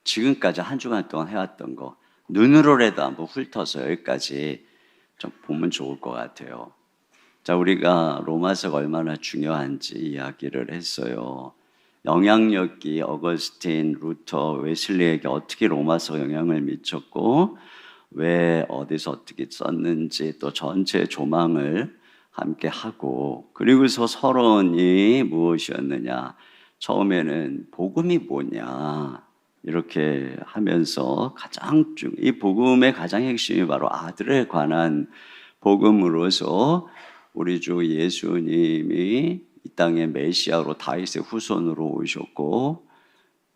지금까지 한 주간 동안 해왔던 거 눈으로라도 한번 훑어서 여기까지 좀 보면 좋을 것 같아요. 자, 우리가 로마서가 얼마나 중요한지 이야기를 했어요. 영향력이 어거스틴, 루터, 웨슬리에게 어떻게 로마서가 영향을 미쳤고 왜 어디서 어떻게 썼는지 또 전체 조망을 함께 하고, 그리고서 서론이 무엇이었느냐, 처음에는 복음이 뭐냐 이렇게 하면서 이 복음의 가장 핵심이 바로 아들에 관한 복음으로서 우리 주 예수님이 이 땅에 메시아로 다윗의 후손으로 오셨고,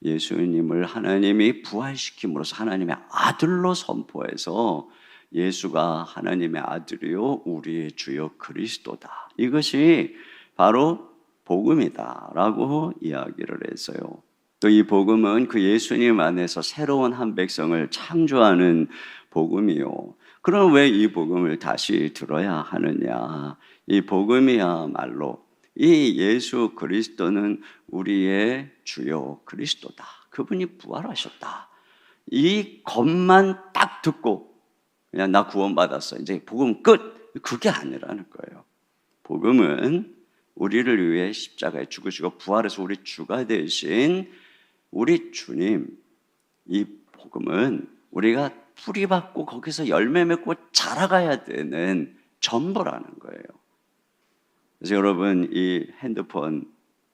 예수님을 하나님이 부활시킴으로써 하나님의 아들로 선포해서 예수가 하나님의 아들이요 우리의 주요 그리스도다, 이것이 바로 복음이다라고 이야기를 했어요. 또 이 복음은 그 예수님 안에서 새로운 한 백성을 창조하는 복음이요. 그럼 왜 이 복음을 다시 들어야 하느냐? 이 복음이야말로 이 예수 그리스도는 우리의 주요 그리스도다, 그분이 부활하셨다, 이 것만 딱 듣고 그냥 나 구원받았어, 이제 복음 끝, 그게 아니라는 거예요. 복음은 우리를 위해 십자가에 죽으시고 부활해서 우리 주가 되신 우리 주님, 이 복음은 우리가 뿌리받고 거기서 열매 맺고 자라가야 되는 전부라는 거예요. 그래서 여러분, 이 핸드폰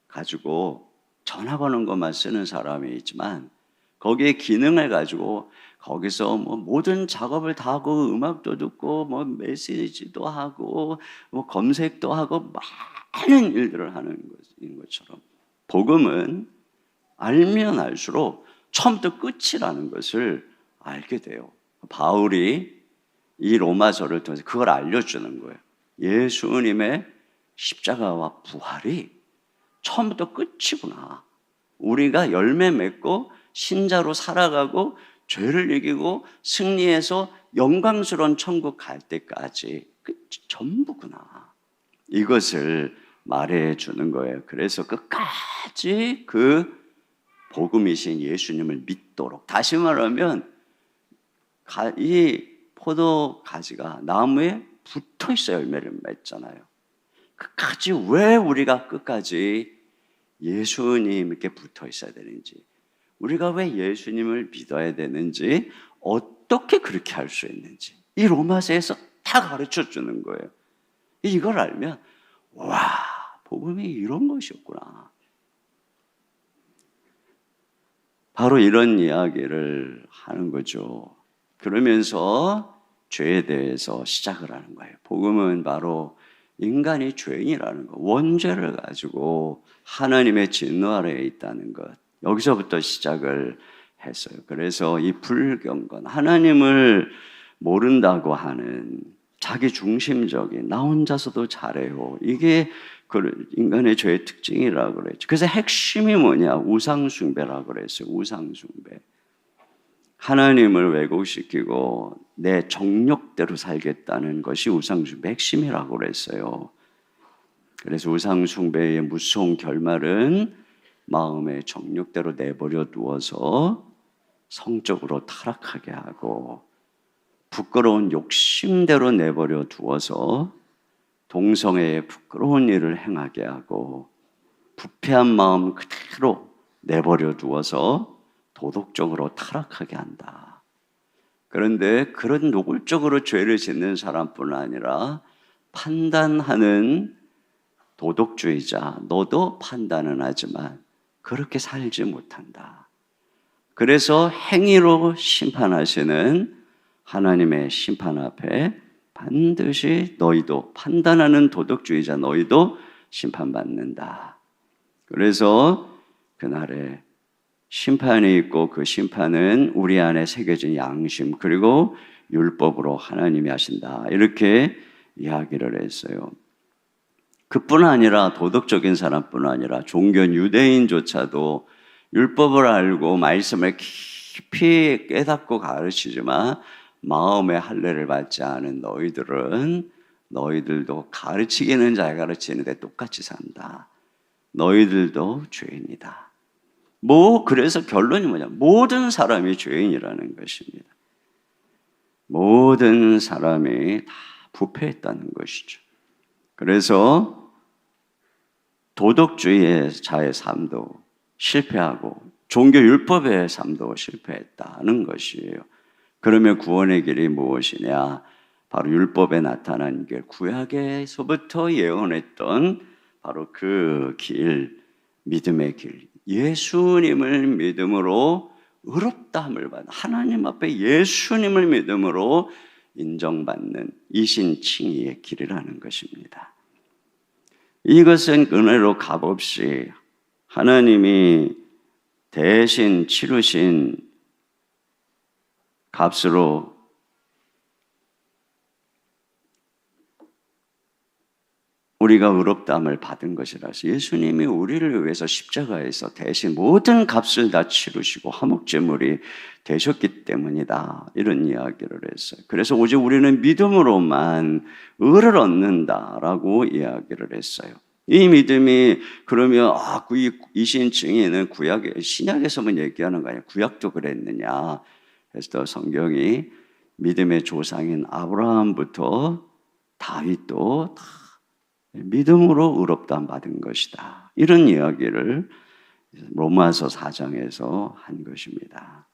가지고 전화 거는 것만 쓰는 사람이 있지만 거기에 기능을 가지고 거기서 뭐 모든 작업을 다 하고 음악도 듣고 뭐 메시지도 하고 뭐 검색도 하고 많은 일들을 하는 것처럼 복음은 알면 알수록 처음부터 끝이라는 것을 알게 돼요. 바울이 이 로마서를 통해서 그걸 알려주는 거예요. 예수님의 십자가와 부활이 처음부터 끝이구나. 우리가 열매 맺고 신자로 살아가고 죄를 이기고 승리해서 영광스러운 천국 갈 때까지 끝이 전부구나, 이것을 말해주는 거예요. 그래서 끝까지 그 복음이신 예수님을 믿도록, 다시 말하면 이 포도 가지가 나무에 붙어 있어야 열매를 맺잖아요. 끝까지 왜 우리가 끝까지 예수님께 붙어 있어야 되는지, 우리가 왜 예수님을 믿어야 되는지, 어떻게 그렇게 할 수 있는지 이 로마서에서 다 가르쳐 주는 거예요. 이걸 알면 와, 복음이 이런 것이었구나. 바로 이런 이야기를 하는 거죠. 그러면서 죄에 대해서 시작을 하는 거예요. 복음은 바로 인간이 죄인이라는 것, 원죄를 가지고 하나님의 진노 아래에 있다는 것, 여기서부터 시작을 했어요. 그래서 이 불경건, 하나님을 모른다고 하는 자기 중심적인 나 혼자서도 잘해요, 이게 인간의 죄의 특징이라고 그랬죠. 그래서 핵심이 뭐냐? 우상숭배라고 그랬어요. 우상숭배. 하나님을 왜곡시키고 내 정욕대로 살겠다는 것이 우상숭배 핵심이라고 그랬어요. 그래서 우상숭배의 무서운 결말은 마음의 정욕대로 내버려 두어서 성적으로 타락하게 하고, 부끄러운 욕심대로 내버려 두어서 동성애의 부끄러운 일을 행하게 하고, 부패한 마음 그대로 내버려 두어서 도덕적으로 타락하게 한다. 그런데 그런 노골적으로 죄를 짓는 사람뿐 아니라 판단하는 도덕주의자, 너도 판단은 하지만 그렇게 살지 못한다. 그래서 행위로 심판하시는 하나님의 심판 앞에 반드시 너희도, 판단하는 도덕주의자 너희도 심판받는다. 그래서 그날에 심판이 있고 그 심판은 우리 안에 새겨진 양심 그리고 율법으로 하나님이 하신다, 이렇게 이야기를 했어요. 그뿐 아니라 도덕적인 사람뿐 아니라 종교 유대인조차도 율법을 알고 말씀을 깊이 깨닫고 가르치지만 마음의 할례를 받지 않은 너희들도 가르치기는 잘 가르치는데 똑같이 산다. 너희들도 죄인이다. 그래서 결론이 뭐냐? 모든 사람이 죄인이라는 것입니다. 모든 사람이 다 부패했다는 것이죠. 그래서 도덕주의의 자의 삶도 실패하고 종교율법의 삶도 실패했다는 것이에요. 그러면 구원의 길이 무엇이냐? 바로 율법에 나타난 길, 구약에서부터 예언했던 바로 그 길, 믿음의 길, 예수님을 믿음으로 의롭다함을 받는, 하나님 앞에 예수님을 믿음으로 인정받는 이신칭의의 길이라는 것입니다. 이것은 은혜로 값없이 하나님이 대신 치르신 값으로 우리가 의롭다함을 받은 것이라서 예수님이 우리를 위해서 십자가에서 대신 모든 값을 다 치르시고 화목제물이 되셨기 때문이다. 이런 이야기를 했어요. 그래서 오직 우리는 믿음으로만 의를 얻는다라고 이야기를 했어요. 이 믿음이 그러면 이신증인은 구약에 신약에서만 얘기하는 거 아니야? 구약도 그랬느냐? 그래서 성경이 믿음의 조상인 아브라함부터 다윗도 다 믿음으로 의롭다함 받은 것이다. 이런 이야기를 로마서 4장에서 한 것입니다.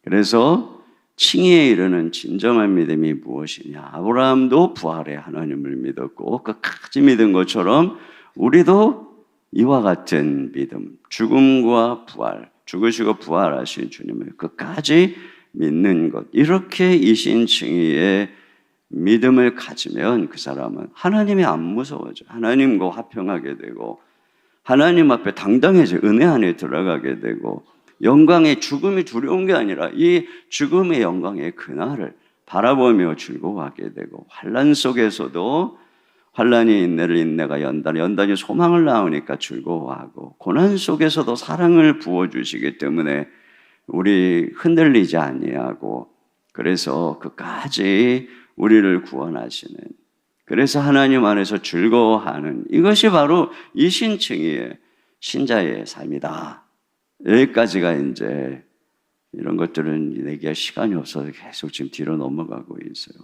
그래서 칭의에 이르는 진정한 믿음이 무엇이냐? 아브라함도 부활의 하나님을 믿었고 끝까지 믿은 것처럼 우리도 이와 같은 믿음, 죽음과 부활, 죽으시고 부활하신 주님을 끝까지 믿는 것, 이렇게 이신칭의의 믿음을 가지면 그 사람은 하나님이 안 무서워져. 하나님과 화평하게 되고 하나님 앞에 당당해져 은혜 안에 들어가게 되고 영광의 죽음이 두려운 게 아니라 이 죽음의 영광의 그날을 바라보며 즐거워하게 되고 환난 속에서도 환난이 인내를 인내가 연단이 소망을 낳으니까 즐거워하고 고난 속에서도 사랑을 부어주시기 때문에 우리 흔들리지 아니하고 그래서 끝까지 우리를 구원하시는, 그래서 하나님 안에서 즐거워하는, 이것이 바로 이신칭의의 신자의 삶이다. 여기까지가 이제 이런 것들은 얘기할 시간이 없어서 계속 지금 뒤로 넘어가고 있어요.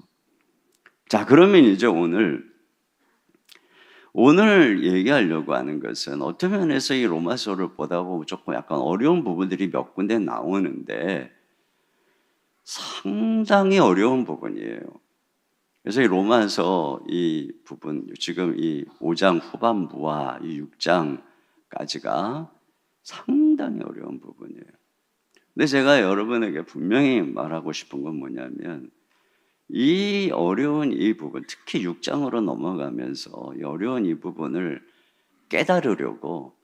자, 그러면 이제 오늘 얘기하려고 하는 것은 어떤 면에서 이 로마서를 보다 보면 조금 약간 어려운 부분들이 몇 군데 나오는데 상당히 어려운 부분이에요. 그래서 이 로마서 이 부분, 지금 이 5장 후반부와 이 6장까지가 상당히 어려운 부분이에요. 근데 제가 여러분에게 분명히 말하고 싶은 건 뭐냐면 이 어려운 이 부분, 특히 6장으로 넘어가면서 이 어려운 이 부분을 깨달으려고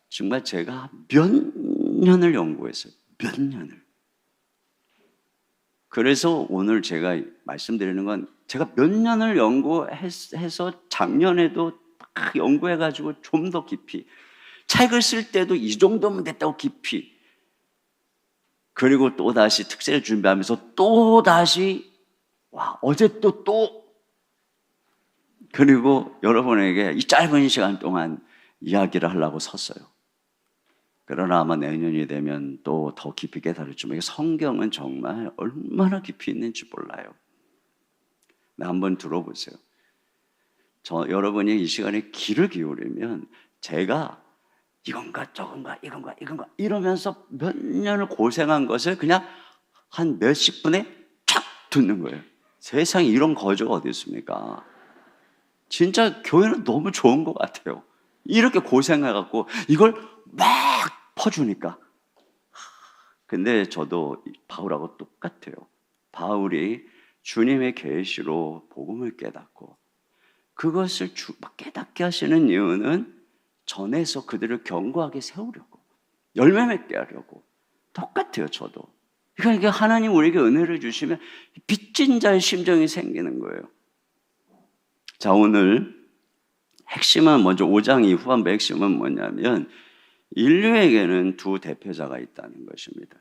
정말 제가 몇 년을 연구했어요. 몇 년을. 그래서 오늘 제가 말씀드리는 건 제가 몇 년을 연구해서 작년에도 딱 연구해가지고 좀 더 깊이 책을 쓸 때도 이 정도면 됐다고 깊이, 그리고 또다시 특세를 준비하면서 또다시 어제 또 그리고 여러분에게 이 짧은 시간 동안 이야기를 하려고 섰어요. 그러나 아마 내년이 되면 또 더 깊이 깨달을지만 성경은 정말 얼마나 깊이 있는지 몰라요. 한번 들어보세요. 여러분이 이 시간에 귀를 기울이면 제가 이건가 저건가 이건가 이러면서 몇 년을 고생한 것을 그냥 한 몇십 분에 촥 듣는 거예요. 세상에 이런 거저가 어디 있습니까? 진짜 교회는 너무 좋은 것 같아요. 이렇게 고생해갖고 이걸 막 퍼주니까. 근데 저도 바울하고 똑같아요. 바울이 주님의 계시로 복음을 깨닫고 그것을 깨닫게 하시는 이유는 전에서 그들을 견고하게 세우려고, 열매 맺게 하려고. 똑같아요, 저도. 그러니까 하나님 우리에게 은혜를 주시면 빚진 자의 심정이 생기는 거예요. 자, 오늘 핵심은 먼저 5장 이 후반부 핵심은 뭐냐면 인류에게는 두 대표자가 있다는 것입니다.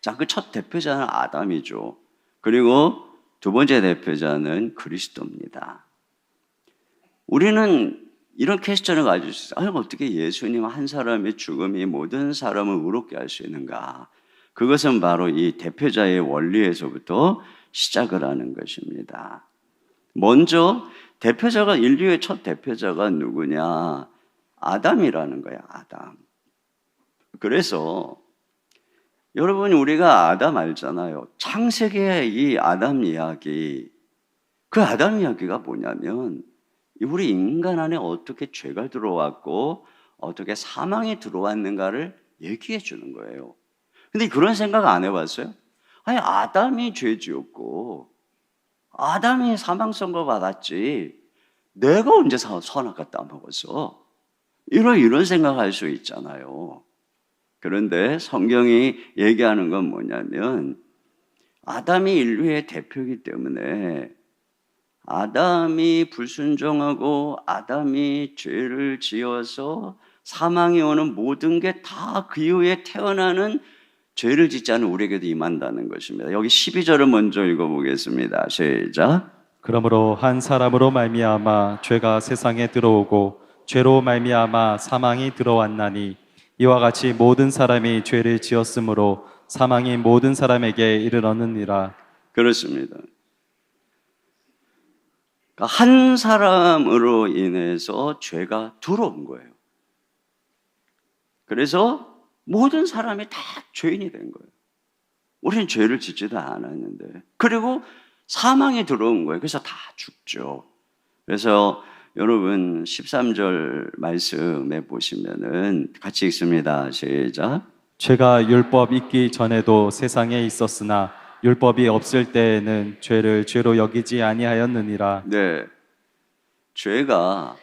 자, 그 첫 대표자는 아담이죠. 그리고 두 번째 대표자는 그리스도입니다. 우리는 이런 퀘스천을 가질 수 있어요. 어떻게 예수님 한 사람의 죽음이 모든 사람을 의롭게 할 수 있는가? 그것은 바로 이 대표자의 원리에서부터 시작을 하는 것입니다. 먼저 대표자가, 인류의 첫 대표자가 누구냐? 아담이라는 거야, 아담. 그래서 여러분, 우리가 아담 알잖아요. 창세기의 이 아담 이야기, 그 아담 이야기가 뭐냐면 우리 인간 안에 어떻게 죄가 들어왔고 어떻게 사망이 들어왔는가를 얘기해 주는 거예요. 근데 그런 생각 안 해봤어요? 아니, 아담이 죄 지었고 아담이 사망 선고 받았지 내가 언제 선악과 따먹었어? 이런 생각할 수 있잖아요. 그런데 성경이 얘기하는 건 뭐냐면 아담이 인류의 대표이기 때문에 아담이 불순종하고 아담이 죄를 지어서 사망이 오는 모든 게 다 그 이후에 태어나는 죄를 짓지 않은 우리에게도 임한다는 것입니다. 여기 12절을 먼저 읽어보겠습니다. 시작. 그러므로 한 사람으로 말미암아 죄가 세상에 들어오고 죄로 말미암아 사망이 들어왔나니 이와 같이 모든 사람이 죄를 지었으므로 사망이 모든 사람에게 이르렀느니라. 그렇습니다. 한 사람으로 인해서 죄가 들어온 거예요. 그래서 모든 사람이 다 죄인이 된 거예요. 우리는 죄를 짓지도 않았는데. 그리고 사망이 들어온 거예요. 그래서 다 죽죠. 그래서 여러분 13절 말씀에 보시면은 같이 읽습니다. 시작. 죄가 율법 있기 전에도 세상에 있었으나 율법이 없을 때에는 죄를 죄로 여기지 아니하였느니라. 네, 죄가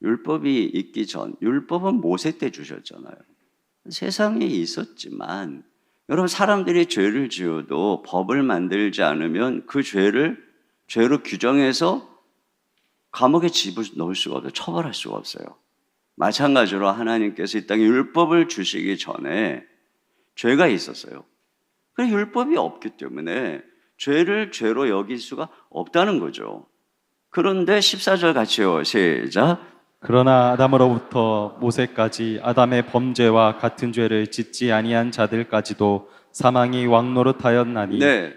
율법이 있기 전, 율법은 모세 때 주셨잖아요. 세상에 있었지만 여러분, 사람들이 죄를 지어도 법을 만들지 않으면 그 죄를 죄로 규정해서 감옥에 집어넣을 수가 없어요. 처벌할 수가 없어요. 마찬가지로 하나님께서 이 땅에 율법을 주시기 전에 죄가 있었어요. 그래서 율법이 없기 때문에 죄를 죄로 여길 수가 없다는 거죠. 그런데 14절 같이요. 시작. 그러나 아담으로부터 모세까지 아담의 범죄와 같은 죄를 짓지 아니한 자들까지도 사망이 왕노릇하였나니. 네.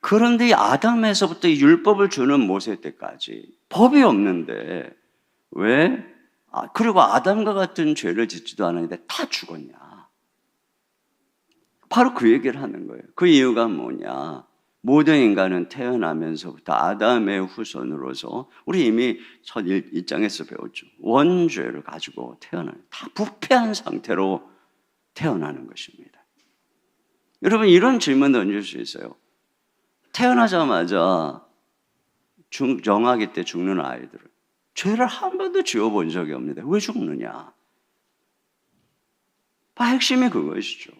그런데 이 아담에서부터 이 율법을 주는 모세 때까지 법이 없는데 왜? 그리고 아담과 같은 죄를 짓지도 않았는데 다 죽었냐? 바로 그 얘기를 하는 거예요. 그 이유가 뭐냐? 모든 인간은 태어나면서부터 아담의 후손으로서 우리 이미 첫 1장에서 배웠죠. 원죄를 가지고 태어나는, 다 부패한 상태로 태어나는 것입니다. 여러분, 이런 질문 던질 수 있어요. 태어나자마자 정아기 때 죽는 아이들을 죄를 한 번도 지어본 적이 없는데 왜 죽느냐? 핵심이 그것이죠.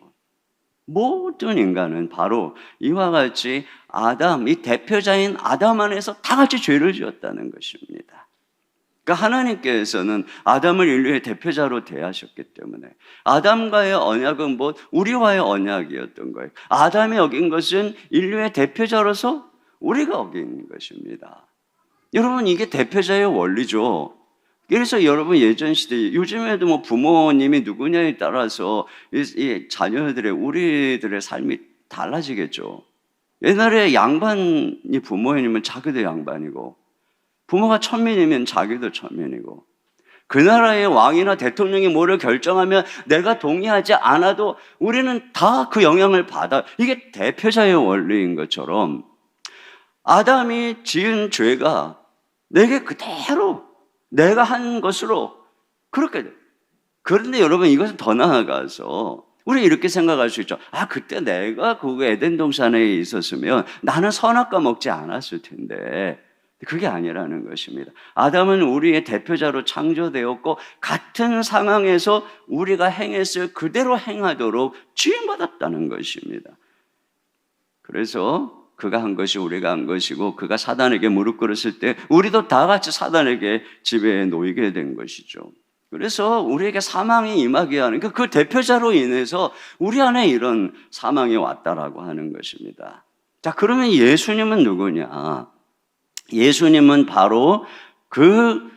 모든 인간은 바로 이와 같이 아담, 이 대표자인 아담 안에서 다 같이 죄를 지었다는 것입니다. 그러니까 하나님께서는 아담을 인류의 대표자로 대하셨기 때문에 아담과의 언약은 우리와의 언약이었던 거예요. 아담이 어긴 것은 인류의 대표자로서 우리가 어긴 것입니다. 여러분, 이게 대표자의 원리죠. 그래서 여러분, 예전 시대, 요즘에도 부모님이 누구냐에 따라서 이 자녀들의, 우리들의 삶이 달라지겠죠. 옛날에 양반이 부모님은 자기도 양반이고, 부모가 천민이면 자기도 천민이고, 그 나라의 왕이나 대통령이 뭐를 결정하면 내가 동의하지 않아도 우리는 다 그 영향을 받아. 이게 대표자의 원리인 것처럼 아담이 지은 죄가 내게 그대로 내가 한 것으로 그렇게 돼. 그런데 여러분, 이것은 더 나아가서 우리 이렇게 생각할 수 있죠. 그때 내가 그 에덴 동산에 있었으면 나는 선악과 먹지 않았을 텐데. 그게 아니라는 것입니다. 아담은 우리의 대표자로 창조되었고 같은 상황에서 우리가 행했을 그대로 행하도록 지음받았다는 것입니다. 그래서 그가 한 것이 우리가 한 것이고, 그가 사단에게 무릎 꿇었을 때 우리도 다 같이 사단에게 지배에 놓이게 된 것이죠. 그래서 우리에게 사망이 임하게 하는 그 대표자로 인해서 우리 안에 이런 사망이 왔다라고 하는 것입니다. 자, 그러면 예수님은 누구냐? 예수님은 바로 그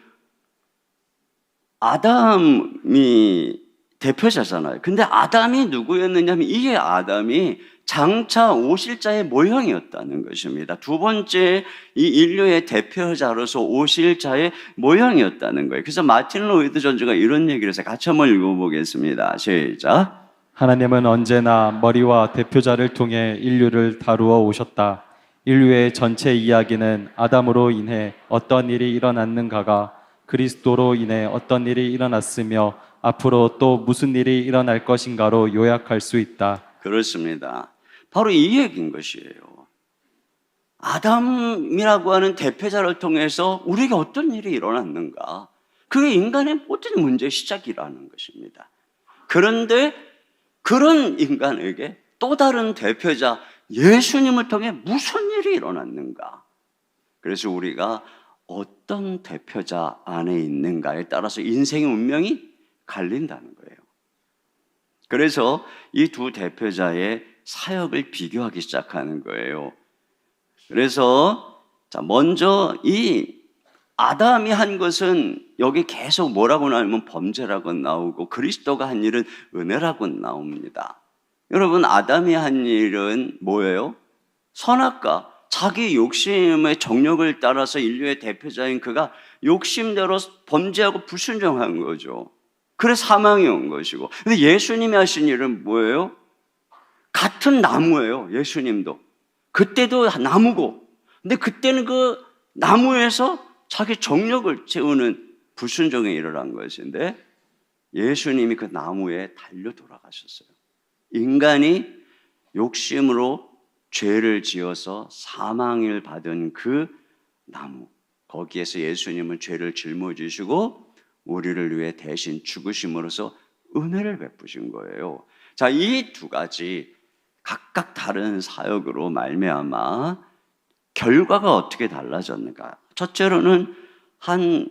아담이 대표자잖아요. 근데 아담이 누구였느냐면 이게 아담이 장차 오실 자의 모형이었다는 것입니다. 두 번째 이 인류의 대표자로서 오실 자의 모형이었다는 거예요. 그래서 마틴 로이드 존즈가 이런 얘기를 해서 같이 한번 읽어보겠습니다. 시작. 하나님은 언제나 머리와 대표자를 통해 인류를 다루어 오셨다. 인류의 전체 이야기는 아담으로 인해 어떤 일이 일어났는가가 그리스도로 인해 어떤 일이 일어났으며 앞으로 또 무슨 일이 일어날 것인가로 요약할 수 있다. 그렇습니다. 바로 이 얘기인 것이에요. 아담이라고 하는 대표자를 통해서 우리에게 어떤 일이 일어났는가? 그게 인간의 모든 문제의 시작이라는 것입니다. 그런데 그런 인간에게 또 다른 대표자 예수님을 통해 무슨 일이 일어났는가? 그래서 우리가 어떤 대표자 안에 있는가에 따라서 인생의 운명이 갈린다는 거예요. 그래서 이 두 대표자의 사역을 비교하기 시작하는 거예요. 그래서 먼저 이 아담이 한 것은 여기 계속 뭐라고 나오면 범죄라고 나오고 그리스도가 한 일은 은혜라고 나옵니다. 여러분, 아담이 한 일은 뭐예요? 선악과, 자기 욕심의 정욕을 따라서 인류의 대표자인 그가 욕심대로 범죄하고 불순종한 거죠. 그래서 사망이 온 것이고. 근데 예수님이 하신 일은 뭐예요? 같은 나무예요. 예수님도. 그때도 나무고. 근데 그때는 그 나무에서 자기 정욕을 채우는 불순종에 일어난 것인데 예수님이 그 나무에 달려 돌아가셨어요. 인간이 욕심으로 죄를 지어서 사망을 받은 그 나무, 거기에서 예수님은 죄를 짊어지시고 우리를 위해 대신 죽으심으로써 은혜를 베푸신 거예요. 자, 이 두 가지 각각 다른 사역으로 말미암아 결과가 어떻게 달라졌는가? 첫째로는 한번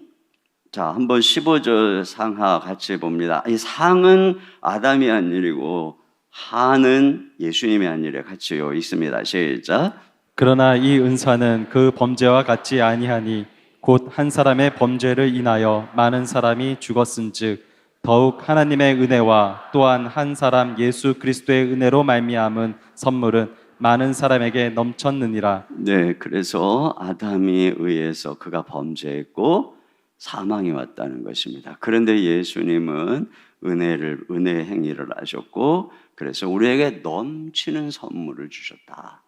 15절 상하 같이 봅니다. 이 상은 아담이 한 일이고 하는 예수님이 한 일에 같이 있습니다. 시작. 그러나 이 은사는 그 범죄와 같지 아니하니 곧 한 사람의 범죄를 인하여 많은 사람이 죽었은즉 더욱 하나님의 은혜와 또한 한 사람 예수 그리스도의 은혜로 말미암은 선물은 많은 사람에게 넘쳤느니라. 네, 그래서 아담에 의해서 그가 범죄했고 사망이 왔다는 것입니다. 그런데 예수님은 은혜의 행위를 하셨고 그래서 우리에게 넘치는 선물을 주셨다.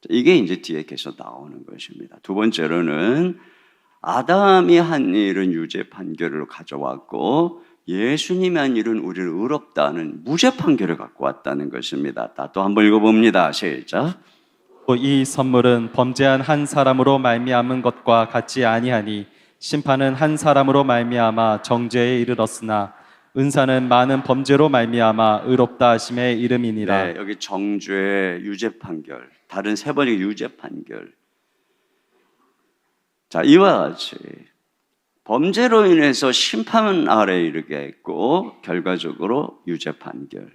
이게 이제 뒤에 계속 나오는 것입니다. 두 번째로는 아담이 한 일은 유죄 판결을 가져왔고 예수님이 한 일은 우리를 의롭다는 무죄 판결을 갖고 왔다는 것입니다. 또 한번 읽어봅니다. 시작. 이 선물은 범죄한 한 사람으로 말미암은 것과 같지 아니하니 심판은 한 사람으로 말미암아 정죄에 이르렀으나 은사는 많은 범죄로 말미암아 의롭다 하심의 이름이니라. 네, 여기 정죄, 유죄 판결, 다른 세 번의 유죄 판결. 자, 이와 같이 범죄로 인해서 심판 아래에 이르게 했고 결과적으로 유죄 판결.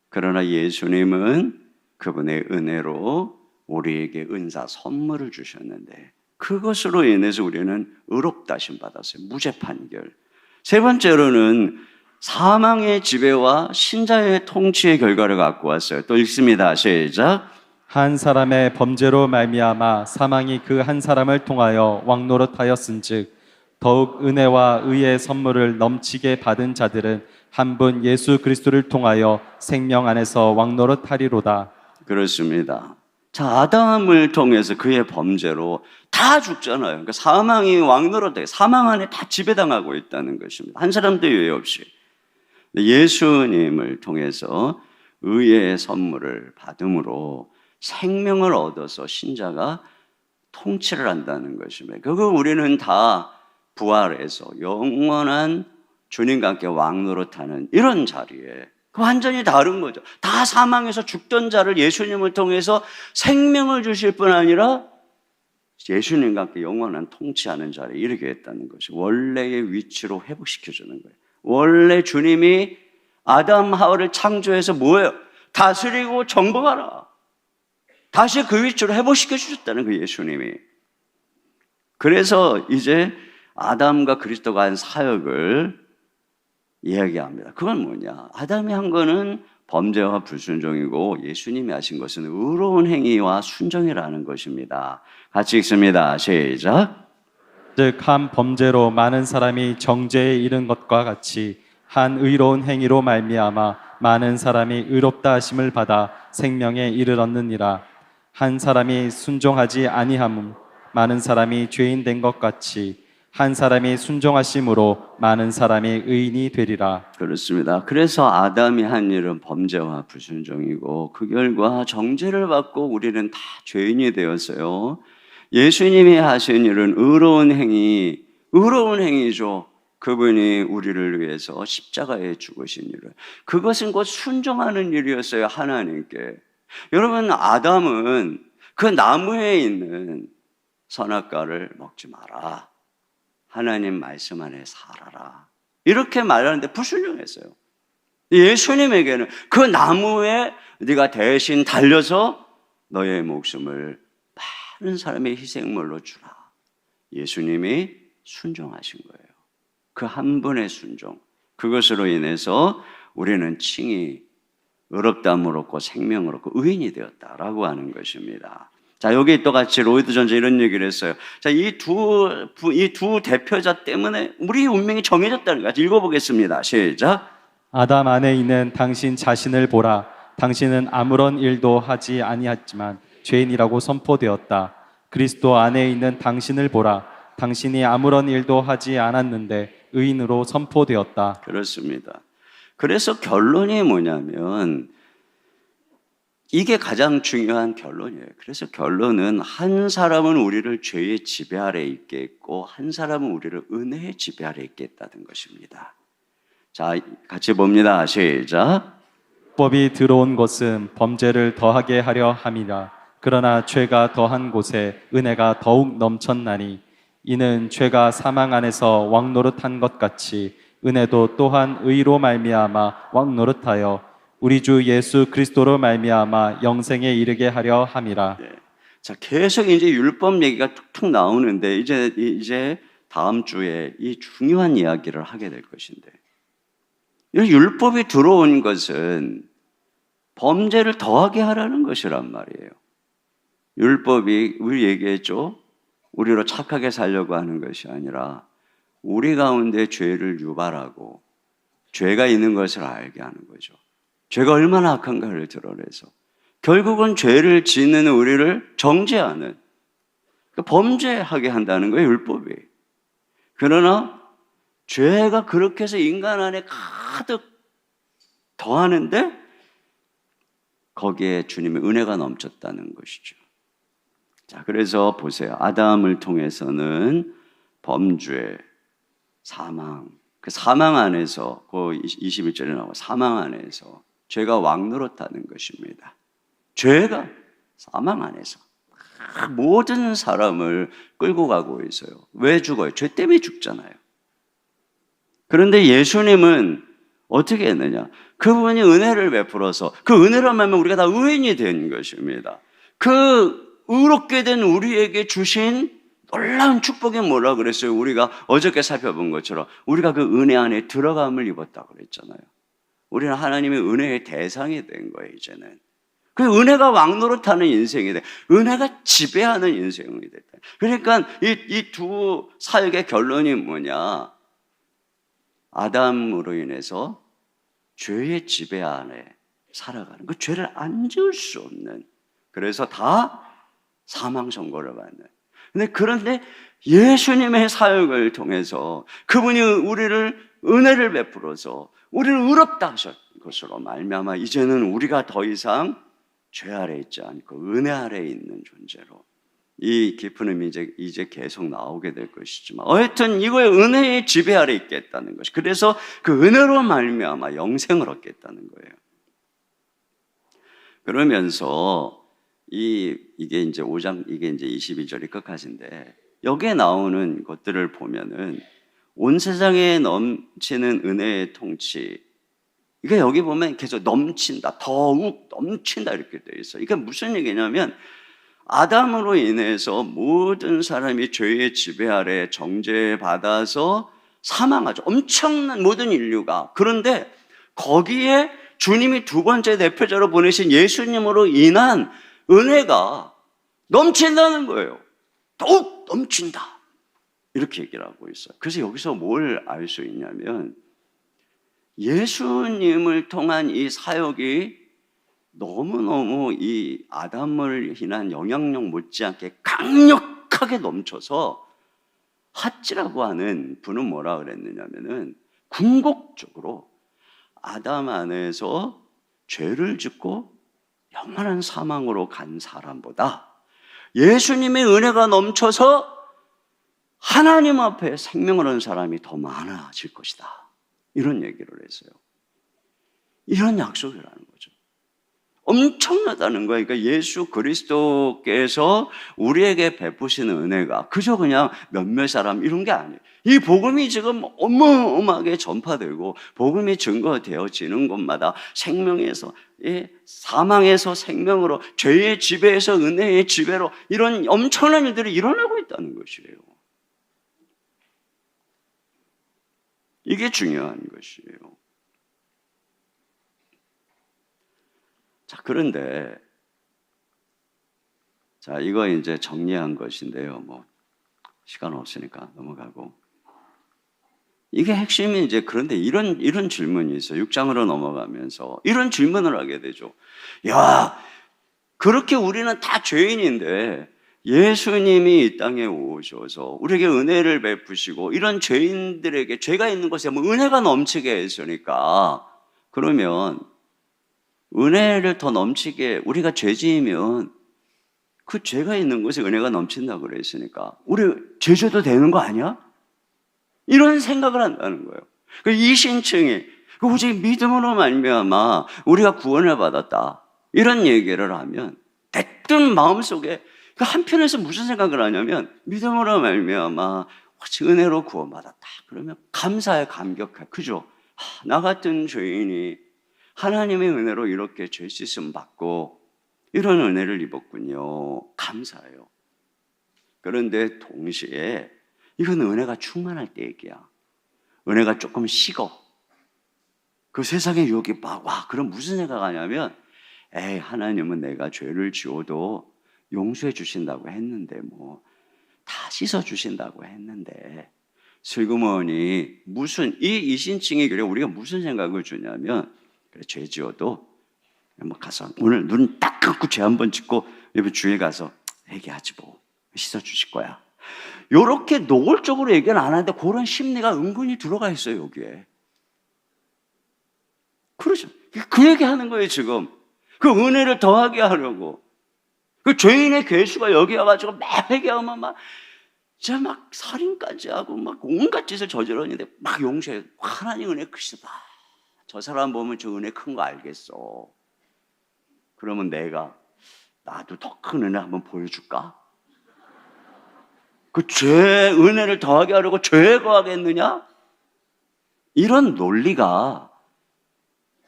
그러나 예수님은 그분의 은혜로 우리에게 은사 선물을 주셨는데 그것으로 인해서 우리는 의롭다 하심 받았어요. 무죄 판결. 세 번째로는 사망의 지배와 신자의 통치의 결과를 갖고 왔어요. 또 읽습니다. 시작. 한 사람의 범죄로 말미암아 사망이 그 한 사람을 통하여 왕노릇하였은즉 더욱 은혜와 의의 선물을 넘치게 받은 자들은 한 분 예수 그리스도를 통하여 생명 안에서 왕노릇하리로다. 그렇습니다. 자, 아담을 통해서 그의 범죄로 다 죽잖아요. 그러니까 사망이 왕노릇해 사망 안에 다 지배당하고 있다는 것입니다. 한 사람도 예외 없이. 예수님을 통해서 의의 선물을 받음으로 생명을 얻어서 신자가 통치를 한다는 것입니다. 그거 우리는 다 부활해서 영원한 주님과 함께 왕노릇하는 이런 자리에 완전히 다른 거죠. 다 사망해서 죽던 자를 예수님을 통해서 생명을 주실 뿐 아니라 예수님과 함께 영원한 통치하는 자리에 이르게 했다는 것이 원래의 위치로 회복시켜주는 거예요. 원래 주님이 아담 하와를 창조해서 뭐예요? 다스리고 정복하라. 다시 그 위치로 회복시켜 주셨다는 그 예수님이. 그래서 이제 아담과 그리스도가 한 사역을 이야기합니다. 그건 뭐냐? 아담이 한 거는 범죄와 불순종이고 예수님이 하신 것은 의로운 행위와 순종이라는 것입니다. 같이 읽습니다. 시작. 즉 한 범죄로 많은 사람이 정죄에 이른 것과 같이 한 의로운 행위로 말미암아 많은 사람이 의롭다 하심을 받아 생명에 이르렀느니라. 한 사람이 순종하지 아니함 많은 사람이 죄인 된 것 같이 한 사람이 순종하심으로 많은 사람이 의인이 되리라. 그렇습니다. 그래서 아담이 한 일은 범죄와 불순종이고 그 결과 정죄를 받고 우리는 다 죄인이 되었어요. 예수님이 하신 일은 의로운 행위죠. 그분이 우리를 위해서 십자가에 죽으신 일을. 그것은 곧 순종하는 일이었어요, 하나님께. 여러분, 아담은 그 나무에 있는 선악과를 먹지 마라. 하나님 말씀 안에 살아라. 이렇게 말하는데 불순종했어요. 예수님에게는 그 나무에 네가 대신 달려서 너의 목숨을 많은 사람의 희생물로 주라. 예수님이 순종하신 거예요. 그 한 분의 순종. 그것으로 인해서 우리는 칭히 의롭다함을 얻고 생명을 얻고 의인이 되었다라고 하는 것입니다. 자, 여기 또 같이 로이드 존재 이런 얘기를 했어요. 자, 이 두 대표자 때문에 우리 운명이 정해졌다는 거죠. 읽어보겠습니다. 시작. 아담 안에 있는 당신 자신을 보라. 당신은 아무런 일도 하지 아니했지만 죄인이라고 선포되었다. 그리스도 안에 있는 당신을 보라. 당신이 아무런 일도 하지 않았는데 의인으로 선포되었다. 그렇습니다. 그래서 결론이 뭐냐면 이게 가장 중요한 결론이에요. 그래서 결론은 한 사람은 우리를 죄의 지배 아래 있게 했고 한 사람은 우리를 은혜의 지배 아래 있게 했다는 것입니다. 자, 같이 봅니다. 시작. 법이 들어온 것은 범죄를 더하게 하려 함이라. 그러나 죄가 더한 곳에 은혜가 더욱 넘쳤나니 이는 죄가 사망 안에서 왕노릇한 것 같이 은혜도 또한 의로 말미암아 왕노릇하여 우리 주 예수 그리스도로 말미암아 영생에 이르게 하려 함이라. 네. 자, 계속 이제 율법 얘기가 툭툭 나오는데 이제 다음 주에 이 중요한 이야기를 하게 될 것인데, 이 율법이 들어온 것은 범죄를 더하게 하라는 것이란 말이에요. 율법이 우리 얘기했죠. 우리로 착하게 살려고 하는 것이 아니라 우리 가운데 죄를 유발하고 죄가 있는 것을 알게 하는 거죠. 죄가 얼마나 악한가를 드러내서 결국은 죄를 짓는 우리를 정죄하는, 그러니까 범죄하게 한다는 거예요, 율법이. 그러나 죄가 그렇게 해서 인간 안에 가득 더하는데 거기에 주님의 은혜가 넘쳤다는 것이죠. 자, 그래서 보세요. 아담을 통해서는 범죄, 사망, 그 사망 안에서 그 21절에 나와 사망 안에서 죄가 왕노릇하는 것입니다. 죄가 사망 안에서 모든 사람을 끌고 가고 있어요. 왜 죽어요? 죄 때문에 죽잖아요. 그런데 예수님은 어떻게 했느냐? 그분이 은혜를 베풀어서 그 은혜로 말하면 우리가 다 의인이 된 것입니다. 그 의롭게 된 우리에게 주신 놀라운 축복이 뭐라 그랬어요? 우리가 어저께 살펴본 것처럼 우리가 그 은혜 안에 들어감을 입었다고 그랬잖아요. 우리는 하나님의 은혜의 대상이 된 거예요, 이제는. 그 은혜가 왕노릇하는 인생이 돼. 은혜가 지배하는 인생이 됐다. 그러니까 이 두 사역의 결론이 뭐냐? 아담으로 인해서 죄의 지배 안에 살아가는, 그 죄를 안 지을 수 없는, 그래서 다 사망 선고를 받는. 그런데 예수님의 사역을 통해서 그분이 우리를 은혜를 베풀어서 우리를 의롭다 하셨 것으로 말미암아 이제는 우리가 더 이상 죄 아래 있지 않고 은혜 아래 있는 존재로, 이 깊은 의미 이제 계속 나오게 될 것이지만 어쨌든 이거의 은혜의 지배 아래 있겠다는 것이, 그래서 그 은혜로 말미암아 영생을 얻겠다는 거예요. 그러면서 이게 이제 5장, 이게 이제 22절이 끝까지인데 여기에 나오는 것들을 보면은 온 세상에 넘치는 은혜의 통치, 이게 여기 보면 계속 넘친다, 더욱 넘친다 이렇게 되어 있어요. 이게 무슨 얘기냐면 아담으로 인해서 모든 사람이 죄의 지배 아래 정죄받아서 사망하죠. 엄청난 모든 인류가. 그런데 거기에 주님이 두 번째 대표자로 보내신 예수님으로 인한 은혜가 넘친다는 거예요. 더욱 넘친다. 이렇게 얘기를 하고 있어요. 그래서 여기서 뭘 알 수 있냐면 예수님을 통한 이 사역이 너무너무 이 아담을 인한 영향력 못지않게 강력하게 넘쳐서 핫지라고 하는 분은 뭐라 그랬느냐면은 궁극적으로 아담 안에서 죄를 짓고 영원한 사망으로 간 사람보다 예수님의 은혜가 넘쳐서 하나님 앞에 생명을 얻은 사람이 더 많아질 것이다. 이런 얘기를 했어요. 이런 약속이라는 거죠. 엄청나다는 거예요. 그러니까 예수 그리스도께서 우리에게 베푸시는 은혜가 그저 그냥 몇몇 사람 이런 게 아니에요. 이 복음이 지금 어마어마하게 전파되고 복음이 증거되어지는 곳마다 생명에서 사망에서 생명으로 죄의 지배에서 은혜의 지배로 이런 엄청난 일들이 일어나고 있다는 것이에요. 이게 중요한 것이에요. 자, 그런데, 자, 이거 이제 정리한 것인데요. 뭐, 시간 없으니까 넘어가고. 이게 핵심이 이제 그런데 이런 질문이 있어요. 6장으로 넘어가면서. 이런 질문을 하게 되죠. 야, 그렇게 우리는 다 죄인인데, 예수님이 이 땅에 오셔서 우리에게 은혜를 베푸시고 이런 죄인들에게 죄가 있는 곳에 뭐 은혜가 넘치게 했으니까 그러면 은혜를 더 넘치게 우리가 죄지으면 그 죄가 있는 곳에 은혜가 넘친다고 그랬으니까 우리 죄져도 되는 거 아니야? 이런 생각을 한다는 거예요. 이 신층이 오직 믿음으로 말미암아 우리가 구원을 받았다 이런 얘기를 하면 대뜸 마음속에 한편에서 무슨 생각을 하냐면 믿음으로 말미암아 은혜로 구원받았다. 그러면 감사해, 감격해. 그죠? 나 같은 죄인이 하나님의 은혜로 이렇게 죄 씻음 받고 이런 은혜를 입었군요. 감사해요. 그런데 동시에 이건 은혜가 충만할 때 얘기야. 은혜가 조금 식어. 그 세상의 유혹이 막 와. 그럼 무슨 생각하냐면 에이, 하나님은 내가 죄를 지어도 용서해 주신다고 했는데 뭐 다 씻어 주신다고 했는데 슬그머니 무슨 이 이신칭이 그래 우리가 무슨 생각을 주냐면 그래 죄 지어도 뭐 가서 오늘 눈 딱 감고 죄 한번 짓고 여기 주일 가서 회개하지 뭐 씻어 주실 거야. 요렇게 노골적으로 얘기는 안 하는데 그런 심리가 은근히 들어가 있어요 여기에. 그러죠. 그 얘기 하는 거예요 지금. 그 은혜를 더하게 하려고. 그 죄인의 괴수가 여기 와가지고 막 회개하면 막, 진짜 막 살인까지 하고 막 온갖 짓을 저지르는데 막 용서해. 하나님 은혜 크시다. 저 사람 보면 저 은혜 큰 거 알겠어. 그러면 내가 나도 더 큰 은혜 한번 보여줄까? 그 죄 은혜를 더하게 하려고 죄에 거하겠느냐? 이런 논리가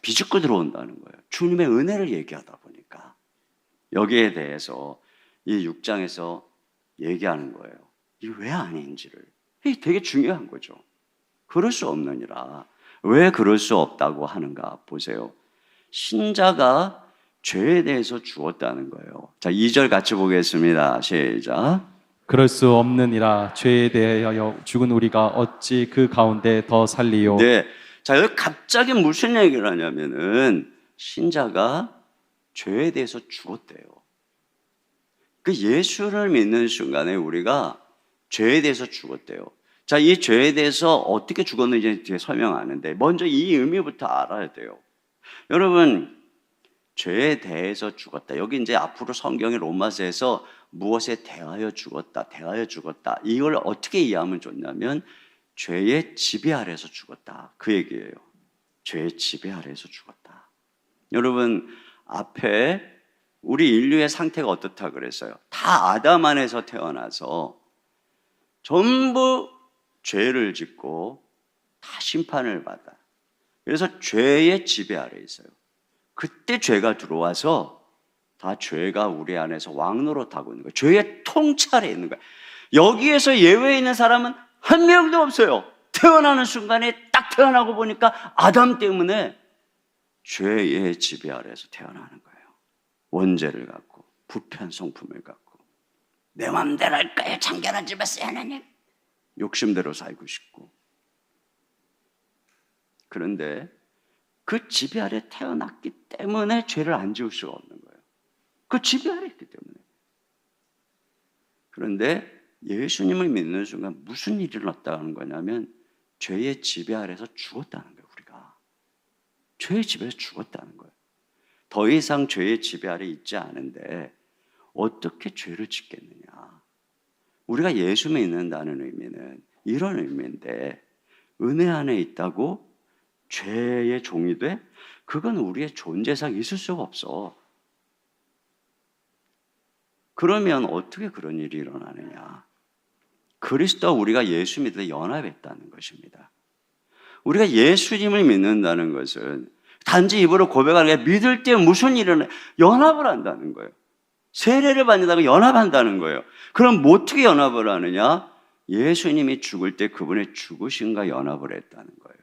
비집고 들어온다는 거예요. 주님의 은혜를 얘기하다 보니까. 여기에 대해서 이 6장에서 얘기하는 거예요. 이게 왜 아닌지를. 이게 되게 중요한 거죠. 그럴 수 없느니라. 왜 그럴 수 없다고 하는가 보세요. 신자가 죄에 대해서 죽었다는 거예요. 자, 2절 같이 보겠습니다. 시작. 그럴 수 없느니라. 죄에 대하여 죽은 우리가 어찌 그 가운데 더 살리요. 네. 자, 여기 갑자기 무슨 얘기를 하냐면은 신자가 죄에 대해서 죽었대요. 그 예수를 믿는 순간에 우리가 죄에 대해서 죽었대요. 자, 이 죄에 대해서 어떻게 죽었는지 뒤에 설명하는데 먼저 이 의미부터 알아야 돼요. 여러분, 죄에 대해서 죽었다. 여기 이제 앞으로 성경의 로마서에서 무엇에 대하여 죽었다, 대하여 죽었다. 이걸 어떻게 이해하면 좋냐면 죄의 지배 아래에서 죽었다. 그 얘기예요. 죄의 지배 아래에서 죽었다. 여러분, 앞에 우리 인류의 상태가 어떻다 그랬어요? 다 아담 안에서 태어나서 전부 죄를 짓고 다 심판을 받아. 그래서 죄의 지배 아래에 있어요. 그때 죄가 들어와서 다 죄가 우리 안에서 왕노릇하고 있는 거예요. 죄의 통찰에 있는 거예요. 여기에서 예외에 있는 사람은 한 명도 없어요. 태어나는 순간에 딱 태어나고 보니까 아담 때문에 죄의 지배 아래에서 태어나는 거예요. 원죄를 갖고 부패한 성품을 갖고 내 마음대로 할 거예요. 청결한 집에서 하나님. 욕심대로 살고 싶고. 그런데 그 지배 아래 태어났기 때문에 죄를 안 지을 수가 없는 거예요. 그 지배 아래 있기 때문에. 그런데 예수님을 믿는 순간 무슨 일이 일어났다는 거냐면 죄의 지배 아래에서 죽었다는 거예요. 우리가 죄의 지배에서 죽었다는 거예요. 더 이상 죄의 지배 아래 있지 않은데 어떻게 죄를 짓겠느냐. 우리가 예수 믿는다는 의미는 이런 의미인데 은혜 안에 있다고 죄의 종이 돼? 그건 우리의 존재상 있을 수가 없어. 그러면 어떻게 그런 일이 일어나느냐? 그리스도와 우리가 예수 믿을 때 연합했다는 것입니다. 우리가 예수님을 믿는다는 것은 단지 입으로 고백하는 게 믿을 때 무슨 일이 일어나? 연합을 한다는 거예요. 세례를 받는다고 연합한다는 거예요. 그럼 어떻게 연합을 하느냐? 예수님이 죽을 때 그분의 죽으심과 연합을 했다는 거예요.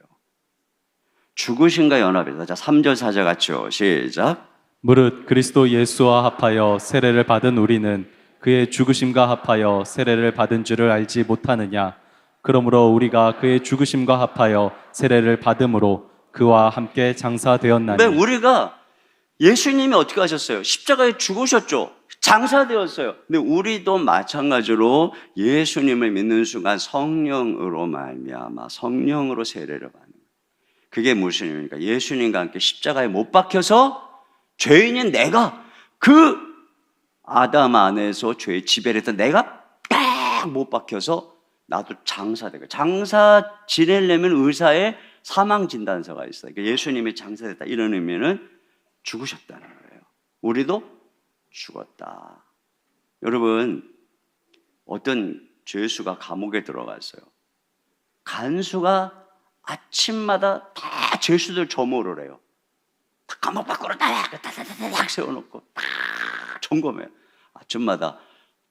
죽으심과 연합했다. 자, 3절 4절 같이요. 시작. 무릇 그리스도 예수와 합하여 세례를 받은 우리는 그의 죽으심과 합하여 세례를 받은 줄을 알지 못하느냐. 그러므로 우리가 그의 죽으심과 합하여 세례를 받음으로 그와 함께 장사되었나니. 근데 우리가 예수님이 어떻게 하셨어요? 십자가에 죽으셨죠. 장사되었어요. 근데 우리도 마찬가지로 예수님을 믿는 순간 성령으로 말미암아 성령으로 세례를 받는 거예요. 그게 무슨 의미입니까? 예수님과 함께 십자가에 못 박혀서 죄인인 내가 그 아담 안에서 죄의 지배를 했던 내가 딱 못 박혀서 나도 장사되고, 장사 지내려면 의사의 사망 진단서가 있어요. 그러니까 예수님이 장사됐다 이런 의미는 죽으셨다는 거예요. 우리도 죽었다. 여러분, 어떤 죄수가 감옥에 들어갔어요. 간수가 아침마다 다 죄수들 점호를 해요. 다 감옥 밖으로 딱 세워놓고 딱 점검해요. 아침마다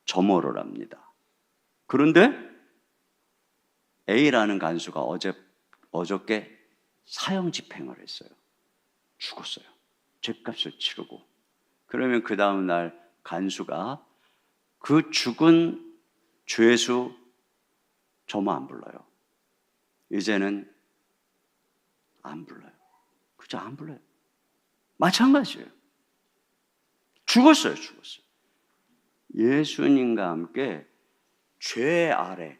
점호를 합니다. 그런데 A라는 간수가 어저께 사형 집행을 했어요. 죽었어요. 죗값을 치르고. 그러면 그 다음 날 간수가 그 죽은 죄수 점호 안 불러요. 이제는 안 불러요. 그죠? 안 불러요. 마찬가지예요. 죽었어요. 예수님과 함께 죄 아래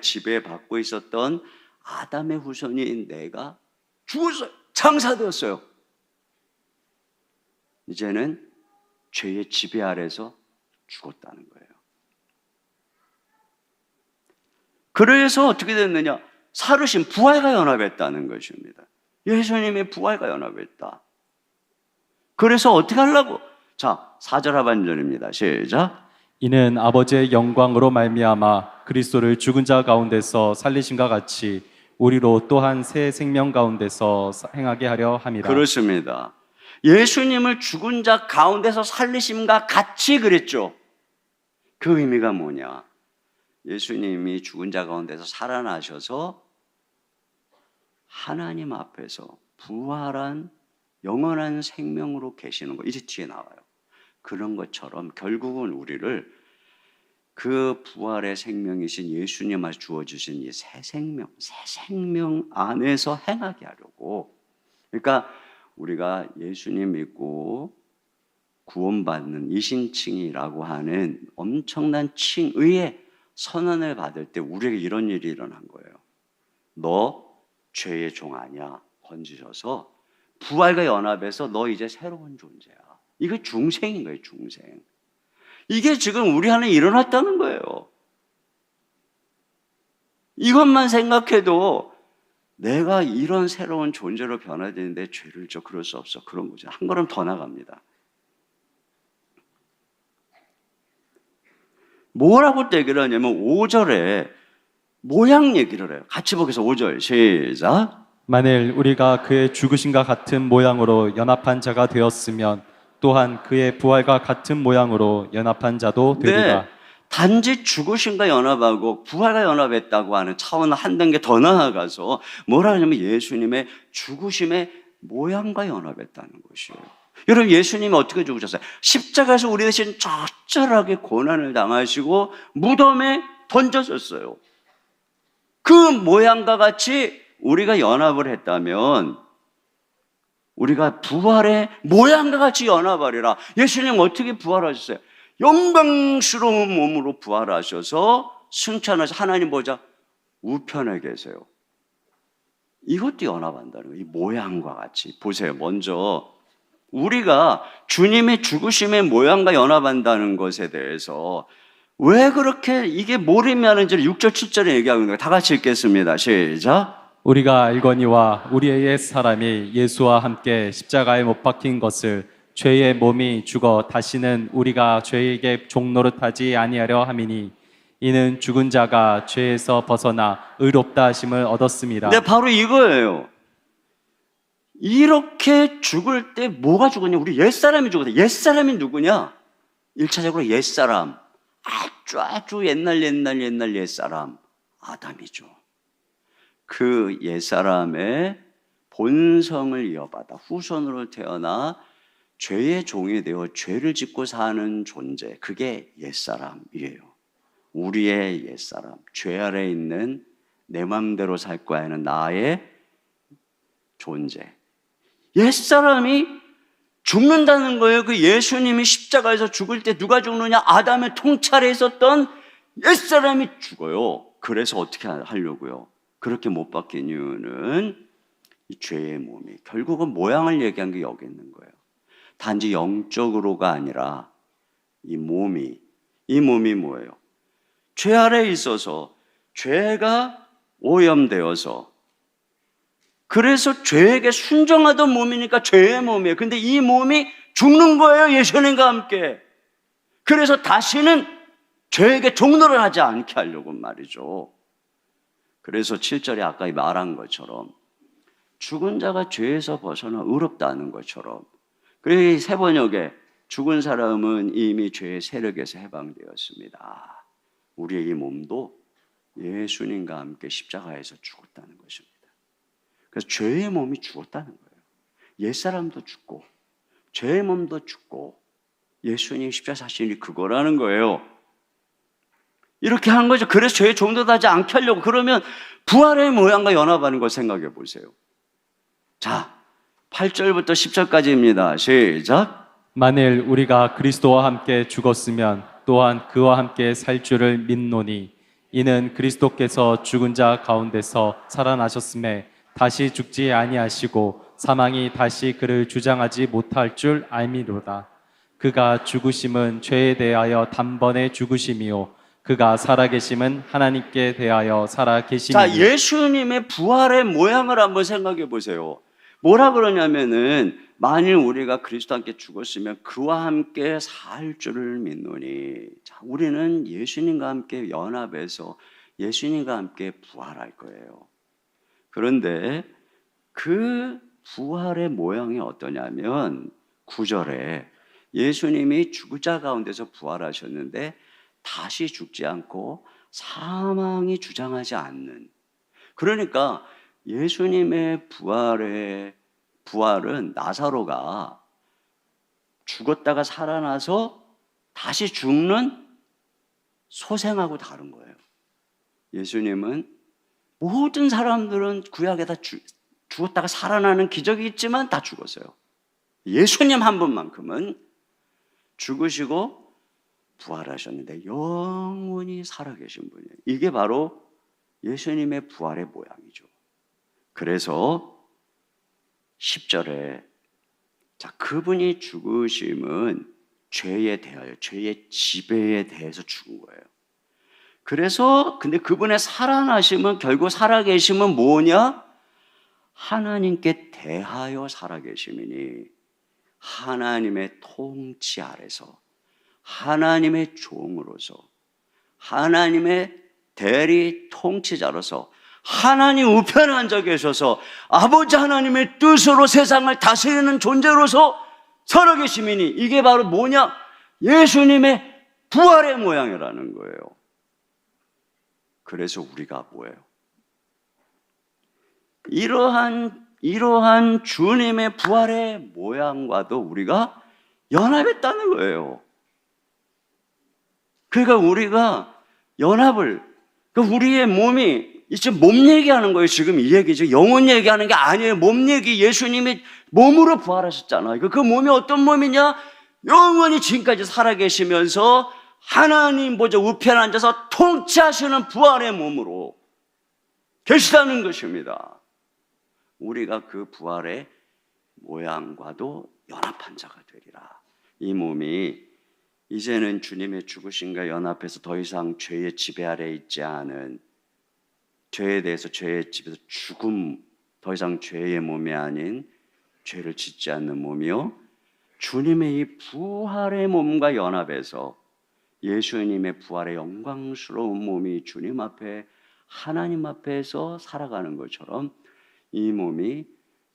지배받고 있었던 아담의 후손인 내가 죽었어요. 장사되었어요. 이제는 죄의 지배 아래서 죽었다는 거예요. 그래서 어떻게 됐느냐? 살으신 부활과 연합했다는 것입니다. 예수님의 부활과 연합했다. 그래서 어떻게 하려고? 자, 4절 하반절입니다. 시작. 이는 아버지의 영광으로 말미암아 그리스도를 죽은 자 가운데서 살리심과 같이 우리로 또한 새 생명 가운데서 행하게 하려 함이라. 그렇습니다. 예수님을 죽은 자 가운데서 살리심과 같이 그랬죠. 그 의미가 뭐냐? 예수님이 죽은 자 가운데서 살아나셔서 하나님 앞에서 부활한 영원한 생명으로 계시는 거 이제 뒤에 나와요. 그런 것처럼 결국은 우리를 그 부활의 생명이신 예수님 안에 주어주신 이 새 생명 안에서 행하게 하려고. 그러니까 우리가 예수님 믿고 구원받는 이신칭이라고 하는 엄청난 칭의의 선언을 받을 때 우리에게 이런 일이 일어난 거예요. 너 죄의 종 아니야. 건지셔서 부활과 연합해서 너 이제 새로운 존재야. 이게 중생인 거예요. 중생. 이게 지금 우리 안에 일어났다는 거예요. 이것만 생각해도 내가 이런 새로운 존재로 변화되는데 죄를 져 그럴 수 없어. 그런 거죠. 한 걸음 더 나갑니다. 뭐라고 얘기를 하냐면 5절에 모양 얘기를 해요. 같이 보겠습니다. 5절 시작. 만일 우리가 그의 죽으심과 같은 모양으로 연합한 자가 되었으면 또한 그의 부활과 같은 모양으로 연합한 자도 되리라. 네, 단지 죽으심과 연합하고 부활과 연합했다고 하는 차원 한 단계 더 나아가서 뭐라 하냐면 예수님의 죽으심의 모양과 연합했다는 것이에요. 여러분, 예수님이 어떻게 죽으셨어요? 십자가에서 우리 대신 적절하게 고난을 당하시고 무덤에 던져졌어요. 그 모양과 같이 우리가 연합을 했다면 우리가 부활의 모양과 같이 연합하리라. 예수님 어떻게 부활하셨어요? 영광스러운 몸으로 부활하셔서 승천하셔서 하나님 보좌 우편에 계세요. 이것도 연합한다는 거예요. 이 모양과 같이. 보세요. 먼저 우리가 주님의 죽으심의 모양과 연합한다는 것에 대해서 왜 그렇게 이게 뭘 의미하는지를 6절, 7절에 얘기하고 있는 거예요. 다 같이 읽겠습니다. 시작. 우리가 알거니와 우리의 옛 사람이 예수와 함께 십자가에 못 박힌 것을 죄의 몸이 죽어 다시는 우리가 죄에게 종노릇하지 아니하려 함이니 이는 죽은 자가 죄에서 벗어나 의롭다 하심을 얻었습니다. 네, 바로 이거예요. 이렇게 죽을 때 뭐가 죽었냐? 우리 옛사람이 죽었다. 옛사람이 누구냐? 1차적으로 옛사람. 아주 옛날 옛사람. 아담이죠. 그 옛사람의 본성을 이어받아 후손으로 태어나 죄의 종이 되어 죄를 짓고 사는 존재. 그게 옛사람이에요. 우리의 옛사람. 죄 아래에 있는 내 마음대로 살 거야 하는 나의 존재. 옛사람이 죽는다는 거예요. 그 예수님이 십자가에서 죽을 때 누가 죽느냐? 아담의 통찰에 있었던 옛사람이 죽어요. 그래서 어떻게 하려고요? 그렇게 못 박힌 이유는 이 죄의 몸이 결국은 모양을 얘기한 게 여기 있는 거예요. 단지 영적으로가 아니라 이 몸이 뭐예요? 죄 아래에 있어서 죄가 오염되어서 그래서 죄에게 순종하던 몸이니까 죄의 몸이에요. 근데 이 몸이 죽는 거예요. 예수님과 함께. 그래서 다시는 죄에게 종노를 하지 않게 하려고 말이죠. 그래서 7절에 아까 말한 것처럼 죽은 자가 죄에서 벗어나 의롭다는 것처럼 그래서 세 번역에 죽은 사람은 이미 죄의 세력에서 해방되었습니다. 우리의 이 몸도 예수님과 함께 십자가에서 죽었다는 것입니다. 그래서 죄의 몸이 죽었다는 거예요. 옛사람도 죽고 죄의 몸도 죽고 예수님 십자가 사신이 그거라는 거예요. 이렇게 하는 거죠. 그래서 죄의 종도하지 않게 하려고. 그러면 부활의 모양과 연합하는 걸 생각해 보세요. 자, 8절부터 10절까지입니다. 시작. 만일 우리가 그리스도와 함께 죽었으면 또한 그와 함께 살 줄을 믿노니 이는 그리스도께서 죽은 자 가운데서 살아나셨음에 다시 죽지 아니하시고 사망이 다시 그를 주장하지 못할 줄 알미로다. 그가 죽으심은 죄에 대하여 단번에 죽으심이요 그가 살아계심은 하나님께 대하여 살아계심이니. 자, 예수님의 부활의 모양을 한번 생각해 보세요. 뭐라 그러냐면은 만일 우리가 그리스도와 함께 죽었으면 그와 함께 살 줄을 믿노니. 자, 우리는 예수님과 함께 연합해서 예수님과 함께 부활할 거예요. 그런데 그 부활의 모양이 어떠냐면 9절에 예수님이 죽은 자 가운데서 부활하셨는데 다시 죽지 않고 사망이 주장하지 않는. 그러니까 예수님의 부활은 나사로가 죽었다가 살아나서 다시 죽는 소생하고 다른 거예요. 예수님은 모든 사람들은 구약에 다 죽었다가 살아나는 기적이 있지만 다 죽었어요. 예수님 한 분만큼은 죽으시고 부활하셨는데 영원히 살아계신 분이에요. 이게 바로 예수님의 부활의 모양이죠. 그래서 10절에 자, 그분이 죽으심은 죄에 대하여, 죄의 지배에 대해서 죽은 거예요. 그래서 근데 그분의 살아나심은 결국 살아계심은 뭐냐? 하나님께 대하여 살아계심이니 하나님의 통치 아래서 하나님의 종으로서 하나님의 대리 통치자로서 하나님 우편에 앉아 계셔서 아버지 하나님의 뜻으로 세상을 다스리는 존재로서 살아계시미니 이게 바로 뭐냐? 예수님의 부활의 모양이라는 거예요. 그래서 우리가 뭐예요? 이러한 주님의 부활의 모양과도 우리가 연합했다는 거예요. 그러니까 우리가 연합을, 그러니까 우리의 몸이, 지금 몸 얘기하는 거예요. 지금 이 얘기죠. 영혼 얘기하는 게 아니에요. 몸 얘기. 예수님이 몸으로 부활하셨잖아요. 그 몸이 어떤 몸이냐? 영원히 지금까지 살아계시면서 하나님 보좌 우편에 앉아서 통치하시는 부활의 몸으로 계시다는 것입니다. 우리가 그 부활의 모양과도 연합한 자가 되리라. 이 몸이 이제는 주님의 죽으심과 연합해서 더 이상 죄의 지배 아래 있지 않은, 죄에 대해서 죄의 집에서 죽음, 더 이상 죄의 몸이 아닌 죄를 짓지 않는 몸이요, 주님의 이 부활의 몸과 연합해서 예수님의 부활의 영광스러운 몸이 주님 앞에, 하나님 앞에서 살아가는 것처럼 이 몸이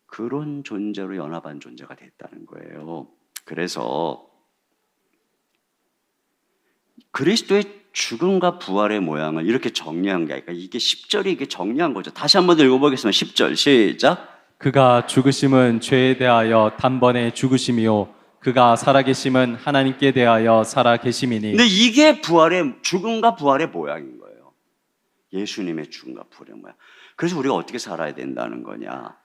그런 존재로 연합한 존재가 됐다는 거예요. 그래서 그리스도의 죽음과 부활의 모양을 이렇게 정리한 게 아니라, 이게 10절이 이게 정리한 거죠. 다시 한번 읽어보겠습니다. 10절 시작. 그가 죽으심은 죄에 대하여 단번에 죽으심이요 그가 살아계심은 하나님께 대하여 살아계심이니. 근데 이게 부활의, 죽음과 부활의 모양인 거예요. 예수님의 죽음과 부활의 모양. 그래서 우리가 어떻게 살아야 된다는 거냐?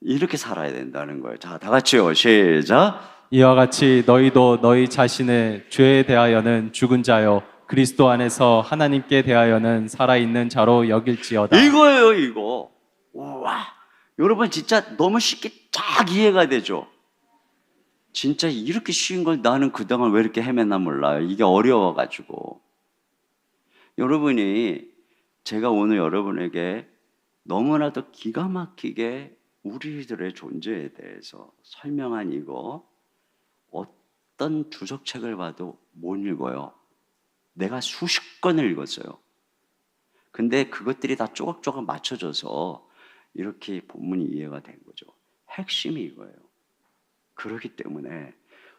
이렇게 살아야 된다는 거예요. 자, 다 같이요. 시작. 이와 같이 너희도 너희 자신의 죄에 대하여는 죽은 자요 그리스도 안에서 하나님께 대하여는 살아있는 자로 여길지어다. 이거예요, 이거. 와, 여러분 진짜 너무 쉽게 딱 이해가 되죠? 진짜 이렇게 쉬운 걸 나는 그동안 왜 이렇게 헤맸나 몰라요. 이게 어려워가지고. 여러분이, 제가 오늘 여러분에게 너무나도 기가 막히게 우리들의 존재에 대해서 설명한 이거, 어떤 주석책을 봐도 못 읽어요. 내가 수십 권을 읽었어요. 근데 그것들이 다 조각조각 맞춰져서 이렇게 본문이 이해가 된 거죠. 핵심이 이거예요. 그렇기 때문에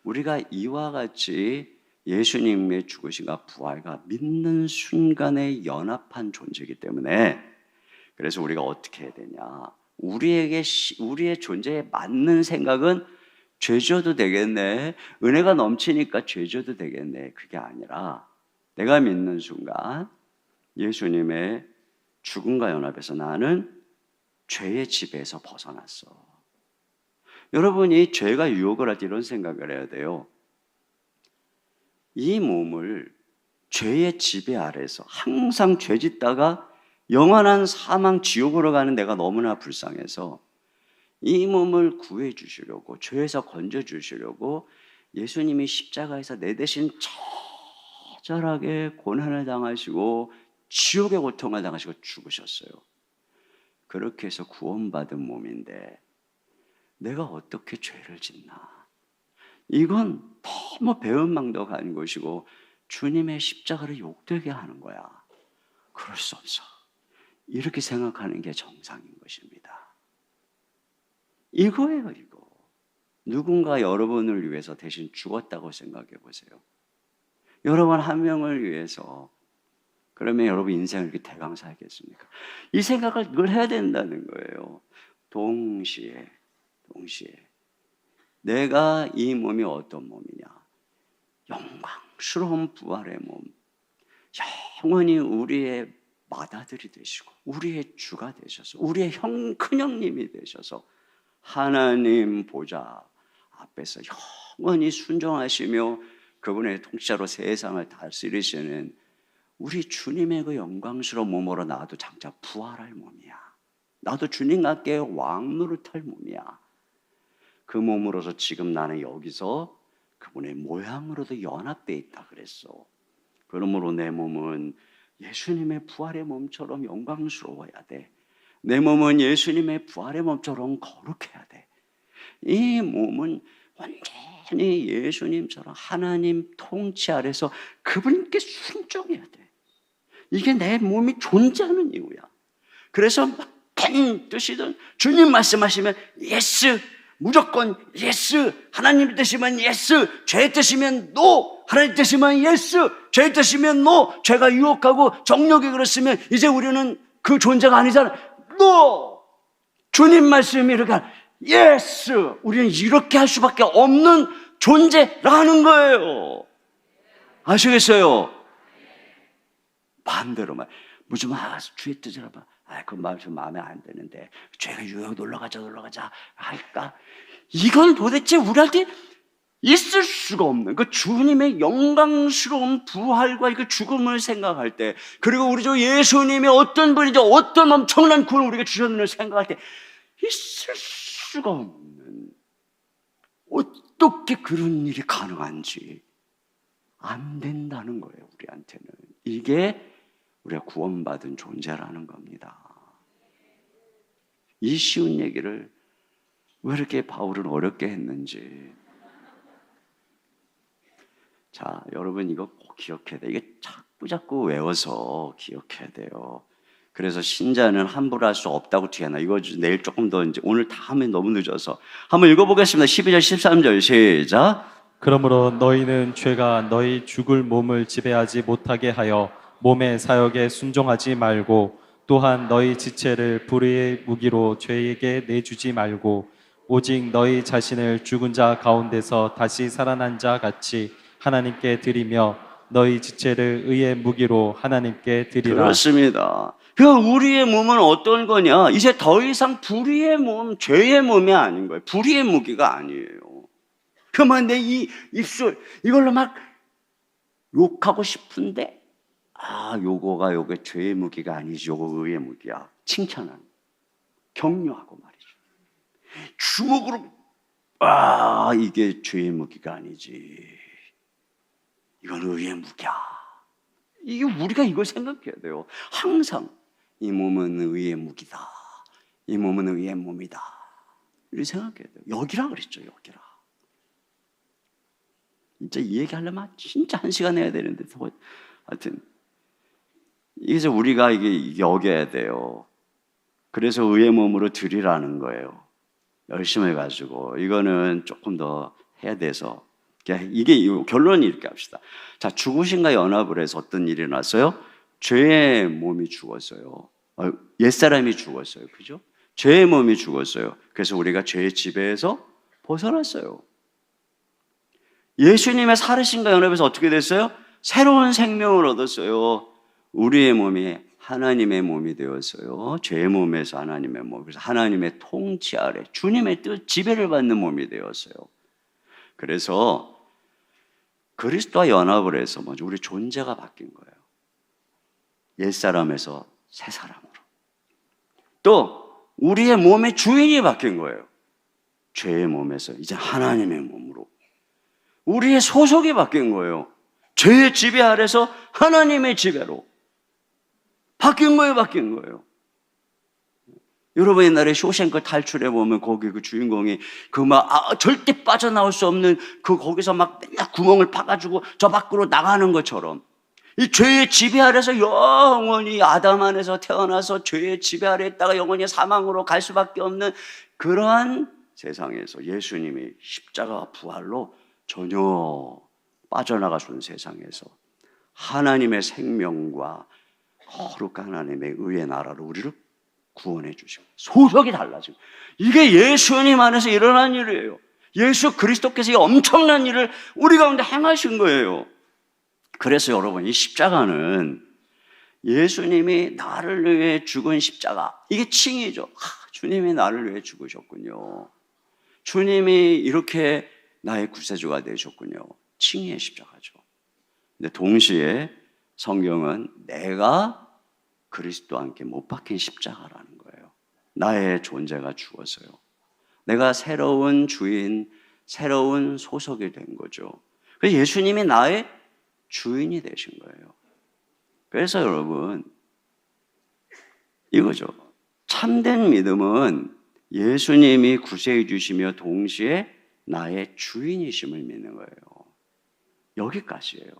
우리가 이와 같이 예수님의 죽으심과 부활과 믿는 순간에 연합한 존재이기 때문에, 그래서 우리가 어떻게 해야 되냐? 우리의 존재에 맞는 생각은 죄 지어도 되겠네, 은혜가 넘치니까 죄 지어도 되겠네, 그게 아니라 내가 믿는 순간 예수님의 죽음과 연합해서 나는 죄의 지배에서 벗어났어. 여러분이 죄가 유혹을 할 때 이런 생각을 해야 돼요. 이 몸을 죄의 지배 아래서 항상 죄 짓다가 영원한 사망 지옥으로 가는 내가 너무나 불쌍해서 이 몸을 구해 주시려고, 죄에서 건져 주시려고 예수님이 십자가에서 내 대신 처절하게 고난을 당하시고 지옥의 고통을 당하시고 죽으셨어요. 그렇게 해서 구원받은 몸인데 내가 어떻게 죄를 짓나? 이건 너무 배은망덕 한 것이고 주님의 십자가를 욕되게 하는 거야. 그럴 수 없어. 이렇게 생각하는 게 정상인 것입니다. 이거예요, 이거. 누군가 여러분을 위해서 대신 죽었다고 생각해 보세요. 여러분 한 명을 위해서. 그러면 여러분 인생을 이렇게 대강 살겠습니까? 이 생각을 늘 해야 된다는 거예요. 동시에 내가 이 몸이 어떤 몸이냐? 영광스러운 부활의 몸, 영원히 우리의 맏아들이 되시고 우리의 주가 되셔서 우리의 큰형님이 되셔서 하나님 보좌 앞에서 영원히 순종하시며 그분의 통치자로 세상을 다스리시는 우리 주님의 그 영광스러운 몸으로 나도 장차 부활할 몸이야. 나도 주님과 함께 왕노릇할 몸이야. 그 몸으로서 지금 나는 여기서 그분의 모양으로도 연합되어 있다 그랬어. 그러므로 내 몸은 예수님의 부활의 몸처럼 영광스러워야 돼. 내 몸은 예수님의 부활의 몸처럼 거룩해야 돼. 이 몸은 완전히 예수님처럼 하나님 통치 아래서 그분께 순종해야 돼. 이게 내 몸이 존재하는 이유야. 그래서 무슨 뜻이든 주님 말씀하시면 예스, 무조건 예스, 하나님 뜻이면 예스, 죄 뜻이면 노, 하나님 뜻이면 예스, 죄 뜻이면 노. 죄가 유혹하고 정욕이 그렇으면 이제 우리는 그 존재가 아니잖아. 노! 주님 말씀이 이렇게 예스! 우리는 이렇게 할 수밖에 없는 존재라는 거예요. 아시겠어요? 반대로 말, 무슨 주의 뜻을 봐. 그 마음 좀 마음에 안 드는데 죄가 유혹 놀러 가자 할까? 이건 도대체 우리한테 있을 수가 없는 그 주님의 영광스러운 부활과 그 죽음을 생각할 때, 그리고 우리 저 예수님이 어떤 분이죠, 어떤 엄청난 구원을 우리가 주셨는지 생각할 때 있을 수가 없는, 어떻게 그런 일이 가능한지 안 된다는 거예요. 우리한테는 이게 우리가 구원받은 존재라는 겁니다. 이 쉬운 얘기를 왜 이렇게 바울은 어렵게 했는지. 자, 여러분 이거 꼭 기억해야 돼요. 이게 자꾸 외워서 기억해야 돼요. 그래서 신자는 함부로 할 수 없다고 뒤에나 이거 내일 조금 더 이제 오늘 다 하면 너무 늦어서 한번 읽어보겠습니다. 12절 13절 시작. 그러므로 너희는 죄가 너희 죽을 몸을 지배하지 못하게 하여 몸의 사역에 순종하지 말고, 또한 너희 지체를 불의의 무기로 죄에게 내주지 말고, 오직 너희 자신을 죽은 자 가운데서 다시 살아난 자 같이 하나님께 드리며 너희 지체를 의의 무기로 하나님께 드리라. 그렇습니다. 그 우리의 몸은 어떤 거냐? 이제 더 이상 불의의 몸, 죄의 몸이 아닌 거예요. 불의의 무기가 아니에요. 그만 내 이 입술 이걸로 막 욕하고 싶은데, 요게 죄의 무기가 아니지, 요거 의의 무기야. 칭찬하는, 격려하고 말이죠. 주먹으로 이게 죄의 무기가 아니지, 이건 의의 무기야. 이게 우리가 이걸 생각해야 돼요. 항상 이 몸은 의의 무기다, 이 몸은 의의 몸이다, 이렇게 생각해야 돼요. 여기라 그랬죠. 여기라. 진짜 이 얘기 하려면 진짜 1시간 해야 되는데, 하여튼 이게 우리가 이게 여겨야 돼요. 그래서 의의 몸으로 드리라는 거예요. 열심을 가지고. 이거는 조금 더 해야 돼서, 이게 결론이 이렇게 합시다. 자, 죽으신과 연합을 해서 어떤 일이 났어요? 죄의 몸이 죽었어요. 옛사람이 죽었어요. 그죠? 죄의 몸이 죽었어요. 그래서 우리가 죄의 지배에서 벗어났어요. 예수님의 살으심과 연합에서 어떻게 됐어요? 새로운 생명을 얻었어요. 우리의 몸이 하나님의 몸이 되었어요. 죄의 몸에서 하나님의 몸. 그래서 하나님의 통치 아래 주님의 뜻, 지배를 받는 몸이 되었어요. 그래서 그리스도와 연합을 해서 먼저 우리 존재가 바뀐 거예요. 옛사람에서 새사람으로. 또 우리의 몸의 주인이 바뀐 거예요. 죄의 몸에서 이제 하나님의 몸으로. 우리의 소속이 바뀐 거예요. 죄의 지배 아래서 하나님의 지배로 바뀐 거예요. 여러분 옛날에 쇼생크 탈출해 보면 거기 그 주인공이 절대 빠져나올 수 없는 거기서 막 맨날 구멍을 파가지고 저 밖으로 나가는 것처럼, 이 죄의 지배 아래서 영원히 아담 안에서 태어나서 죄의 지배 아래 있다가 영원히 사망으로 갈 수밖에 없는 그러한 세상에서 예수님이 십자가 부활로 전혀 빠져나가시는 세상에서 하나님의 생명과 거룩한 하나님의 의의 나라로 우리를 구원해 주시고 소속이 달라지고, 이게 예수님 안에서 일어난 일이에요. 예수 그리스도께서 이 엄청난 일을 우리 가운데 행하신 거예요. 그래서 여러분, 이 십자가는 예수님이 나를 위해 죽은 십자가, 이게 칭이죠. 주님이 나를 위해 죽으셨군요. 주님이 이렇게 나의 구세주가 되셨군요. 칭의의 십자가죠. 근데 동시에 성경은 내가 그리스도와 함께 못 박힌 십자가라는 거예요. 나의 존재가 죽었어요. 내가 새로운 주인, 새로운 소속이 된 거죠. 그래서 예수님이 나의 주인이 되신 거예요. 그래서 여러분, 이거죠. 참된 믿음은 예수님이 구세해 주시며 동시에 나의 주인이심을 믿는 거예요. 여기까지예요.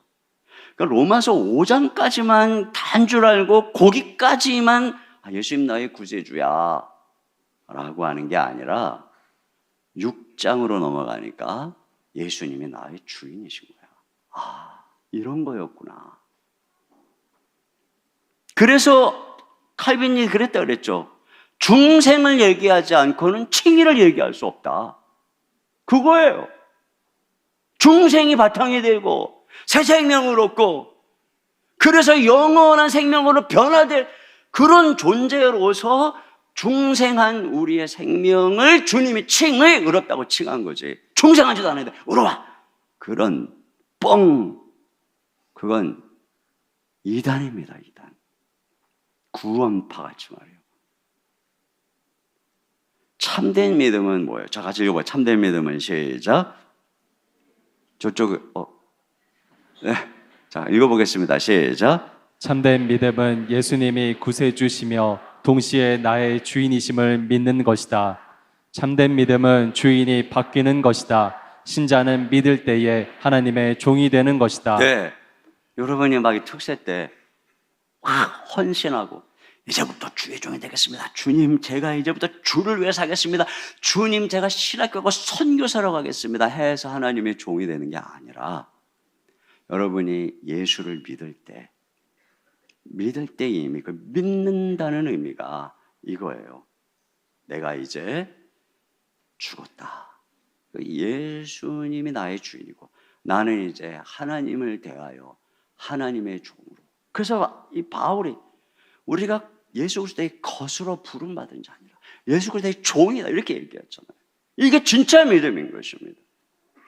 그러니까 로마서 5장까지만 단 줄 알고 거기까지만 예수님 나의 구세주야 라고 하는 게 아니라, 6장으로 넘어가니까 예수님이 나의 주인이신 거야. 아, 이런 거였구나. 그래서 칼빈이 그랬다 그랬죠. 중생을 얘기하지 않고는 칭의를 얘기할 수 없다. 그거예요. 중생이 바탕이 되고 새 생명을 얻고 그래서 영원한 생명으로 변화될 그런 존재로서 중생한 우리의 생명을 주님이 칭의 의롭다고 칭한 거지. 중생하지도 않은데 의로워. 그런 그건 이단입니다. 이단. 구원파 같이 말이에요. 참된 믿음은 뭐예요? 자, 같이 읽어봐요. 참된 믿음은 시작. 저쪽 네. 자, 읽어보겠습니다. 시작. 참된 믿음은 예수님이 구세주시며 동시에 나의 주인이심을 믿는 것이다. 참된 믿음은 주인이 바뀌는 것이다. 신자는 믿을 때에 하나님의 종이 되는 것이다. 네. 여러분이 막 특세 때 확 헌신하고 이제부터 주의 종이 되겠습니다. 주님, 제가 이제부터 주를 위해 사겠습니다. 주님, 제가 신학교고 선교사로 가겠습니다. 해서 하나님의 종이 되는 게 아니라 여러분이 예수를 믿을 때 이미 그 믿는다는 의미가 이거예요. 내가 이제 죽었다. 예수님이 나의 주인이고 나는 이제 하나님을 대하여 하나님의 종으로. 그래서 이 바울이 우리가 예수 그리스도의 것으로 부름받은 자 아니라 예수 그리스도의 종이다 이렇게 얘기했잖아요. 이게 진짜 믿음인 것입니다.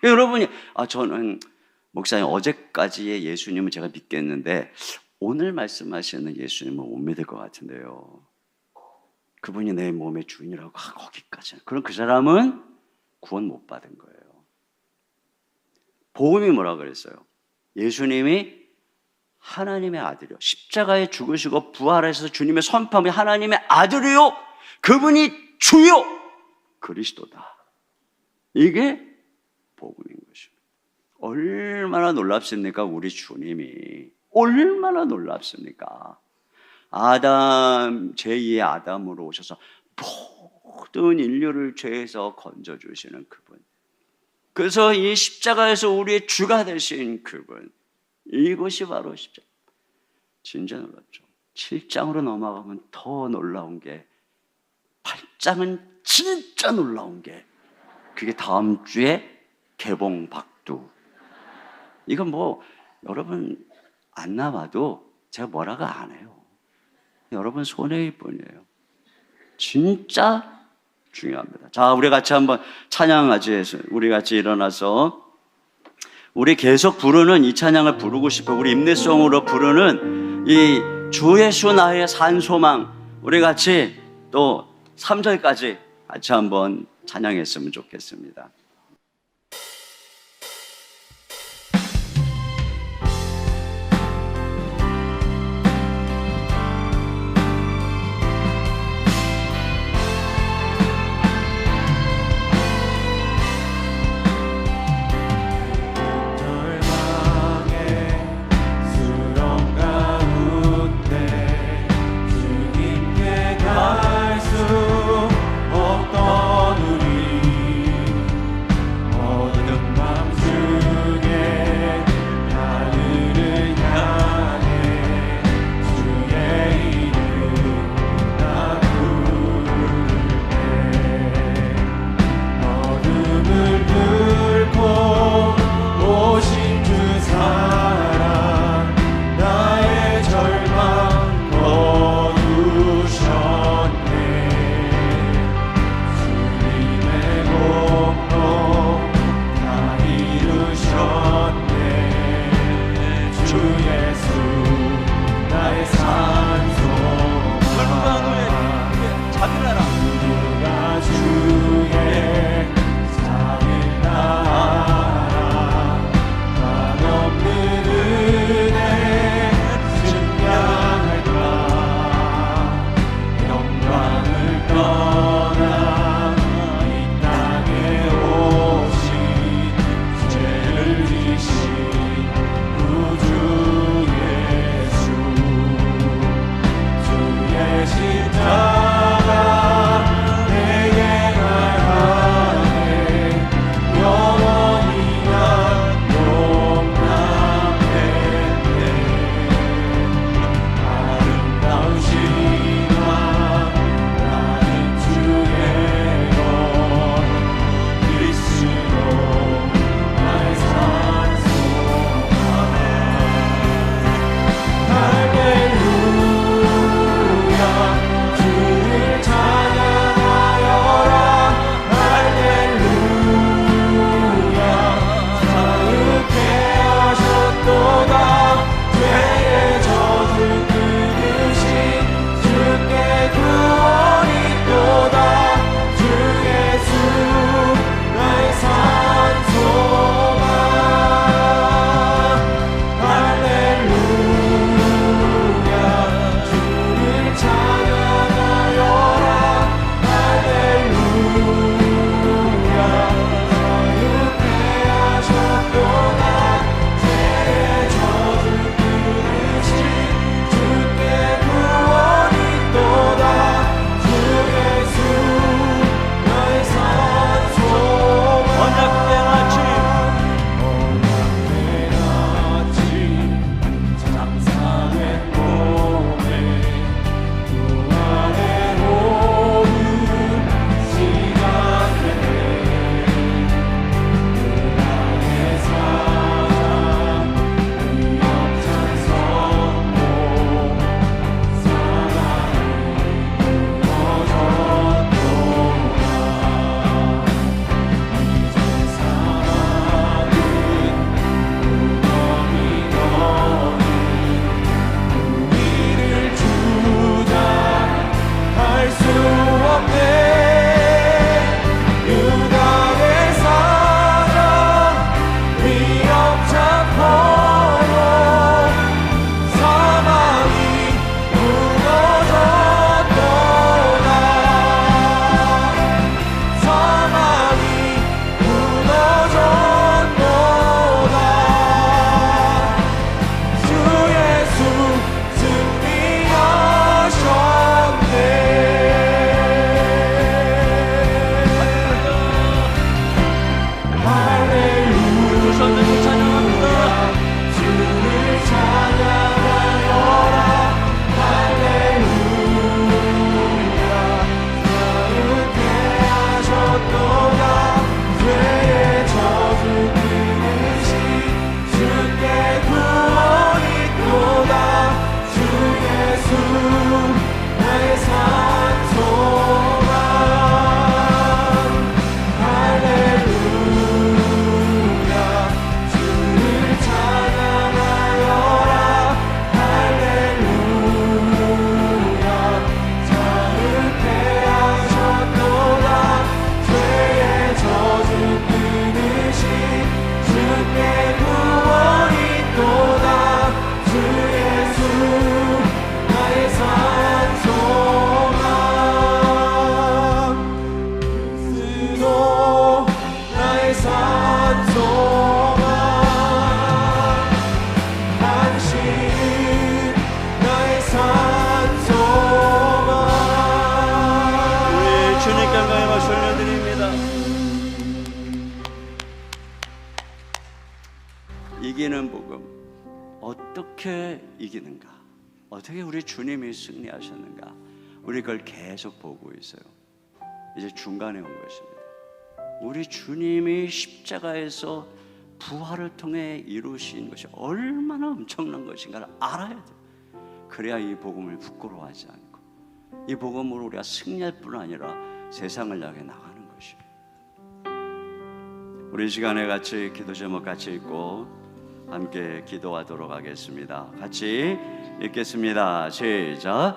여러분이 저는 목사님 어제까지의 예수님은 제가 믿겠는데 오늘 말씀하시는 예수님은 못 믿을 것 같은데요. 그분이 내 몸의 주인이라고 거기까지는. 그럼 그 사람은 구원 못 받은 거예요. 복음이 뭐라 그랬어요? 예수님이 하나님의 아들이요. 십자가에 죽으시고 부활하셔서 주님의 선포함이 하나님의 아들이요. 그분이 주요. 그리스도다. 이게 복음인 것입니다. 얼마나 놀랍습니까? 우리 주님이. 얼마나 놀랍습니까? 아담, 제2의 아담으로 오셔서 모든 인류를 죄에서 건져주시는 그분. 그래서 이 십자가에서 우리의 주가 되신 그분. 이것이 바로 십자가. 진짜 놀랍죠. 7장으로 넘어가면 더 놀라운 게 8장은 진짜 놀라운 게 그게 다음 주에 개봉박두. 이건 뭐 여러분 안 나와도 제가 뭐라고 안 해요. 여러분 손해일 뿐이에요. 진짜 중요합니다. 자, 우리 같이 한번 찬양하지. 우리 같이 일어나서 우리 계속 부르는 이 찬양을 부르고 싶어. 우리 임내송으로 부르는 이 주 예수 나의 산소망. 우리 같이 또 3절까지 같이 한번 찬양했으면 좋겠습니다. 이기는 복음, 어떻게 이기는가? 어떻게 우리 주님이 승리하셨는가? 우리 그걸 계속 보고 있어요. 이제 중간에 온 것입니다. 우리 주님이 십자가에서 부활을 통해 이루신 것이 얼마나 엄청난 것인가를 알아야 돼요. 그래야 이 복음을 부끄러워하지 않고 이 복음으로 우리가 승리할 뿐 아니라 세상을 향해 나가는 것입니다. 우리 시간에 같이 기도 제목 같이 읽고 함께 기도하도록 하겠습니다. 같이 읽겠습니다. 시작.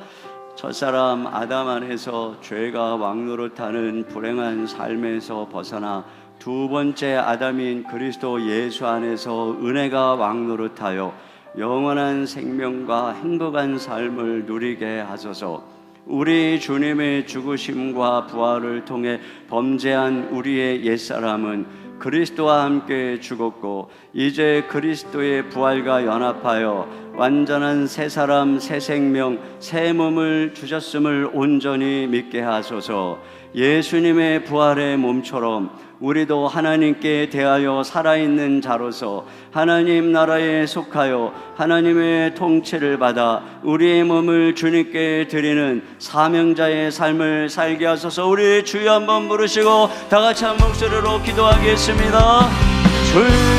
첫사람 아담 안에서 죄가 왕노릇하는 불행한 삶에서 벗어나 두 번째 아담인 그리스도 예수 안에서 은혜가 왕노릇하여 영원한 생명과 행복한 삶을 누리게 하소서. 우리 주님의 죽으심과 부활을 통해 범죄한 우리의 옛사람은 그리스도와 함께 죽었고 이제 그리스도의 부활과 연합하여 완전한 새 사람, 새 생명, 새 몸을 주셨음을 온전히 믿게 하소서. 예수님의 부활의 몸처럼 우리도 하나님께 대하여 살아있는 자로서 하나님 나라에 속하여 하나님의 통치를 받아 우리의 몸을 주님께 드리는 사명자의 삶을 살게 하소서. 우리 주여 한번 부르시고 다 같이 한 목소리로 기도하겠습니다. 주여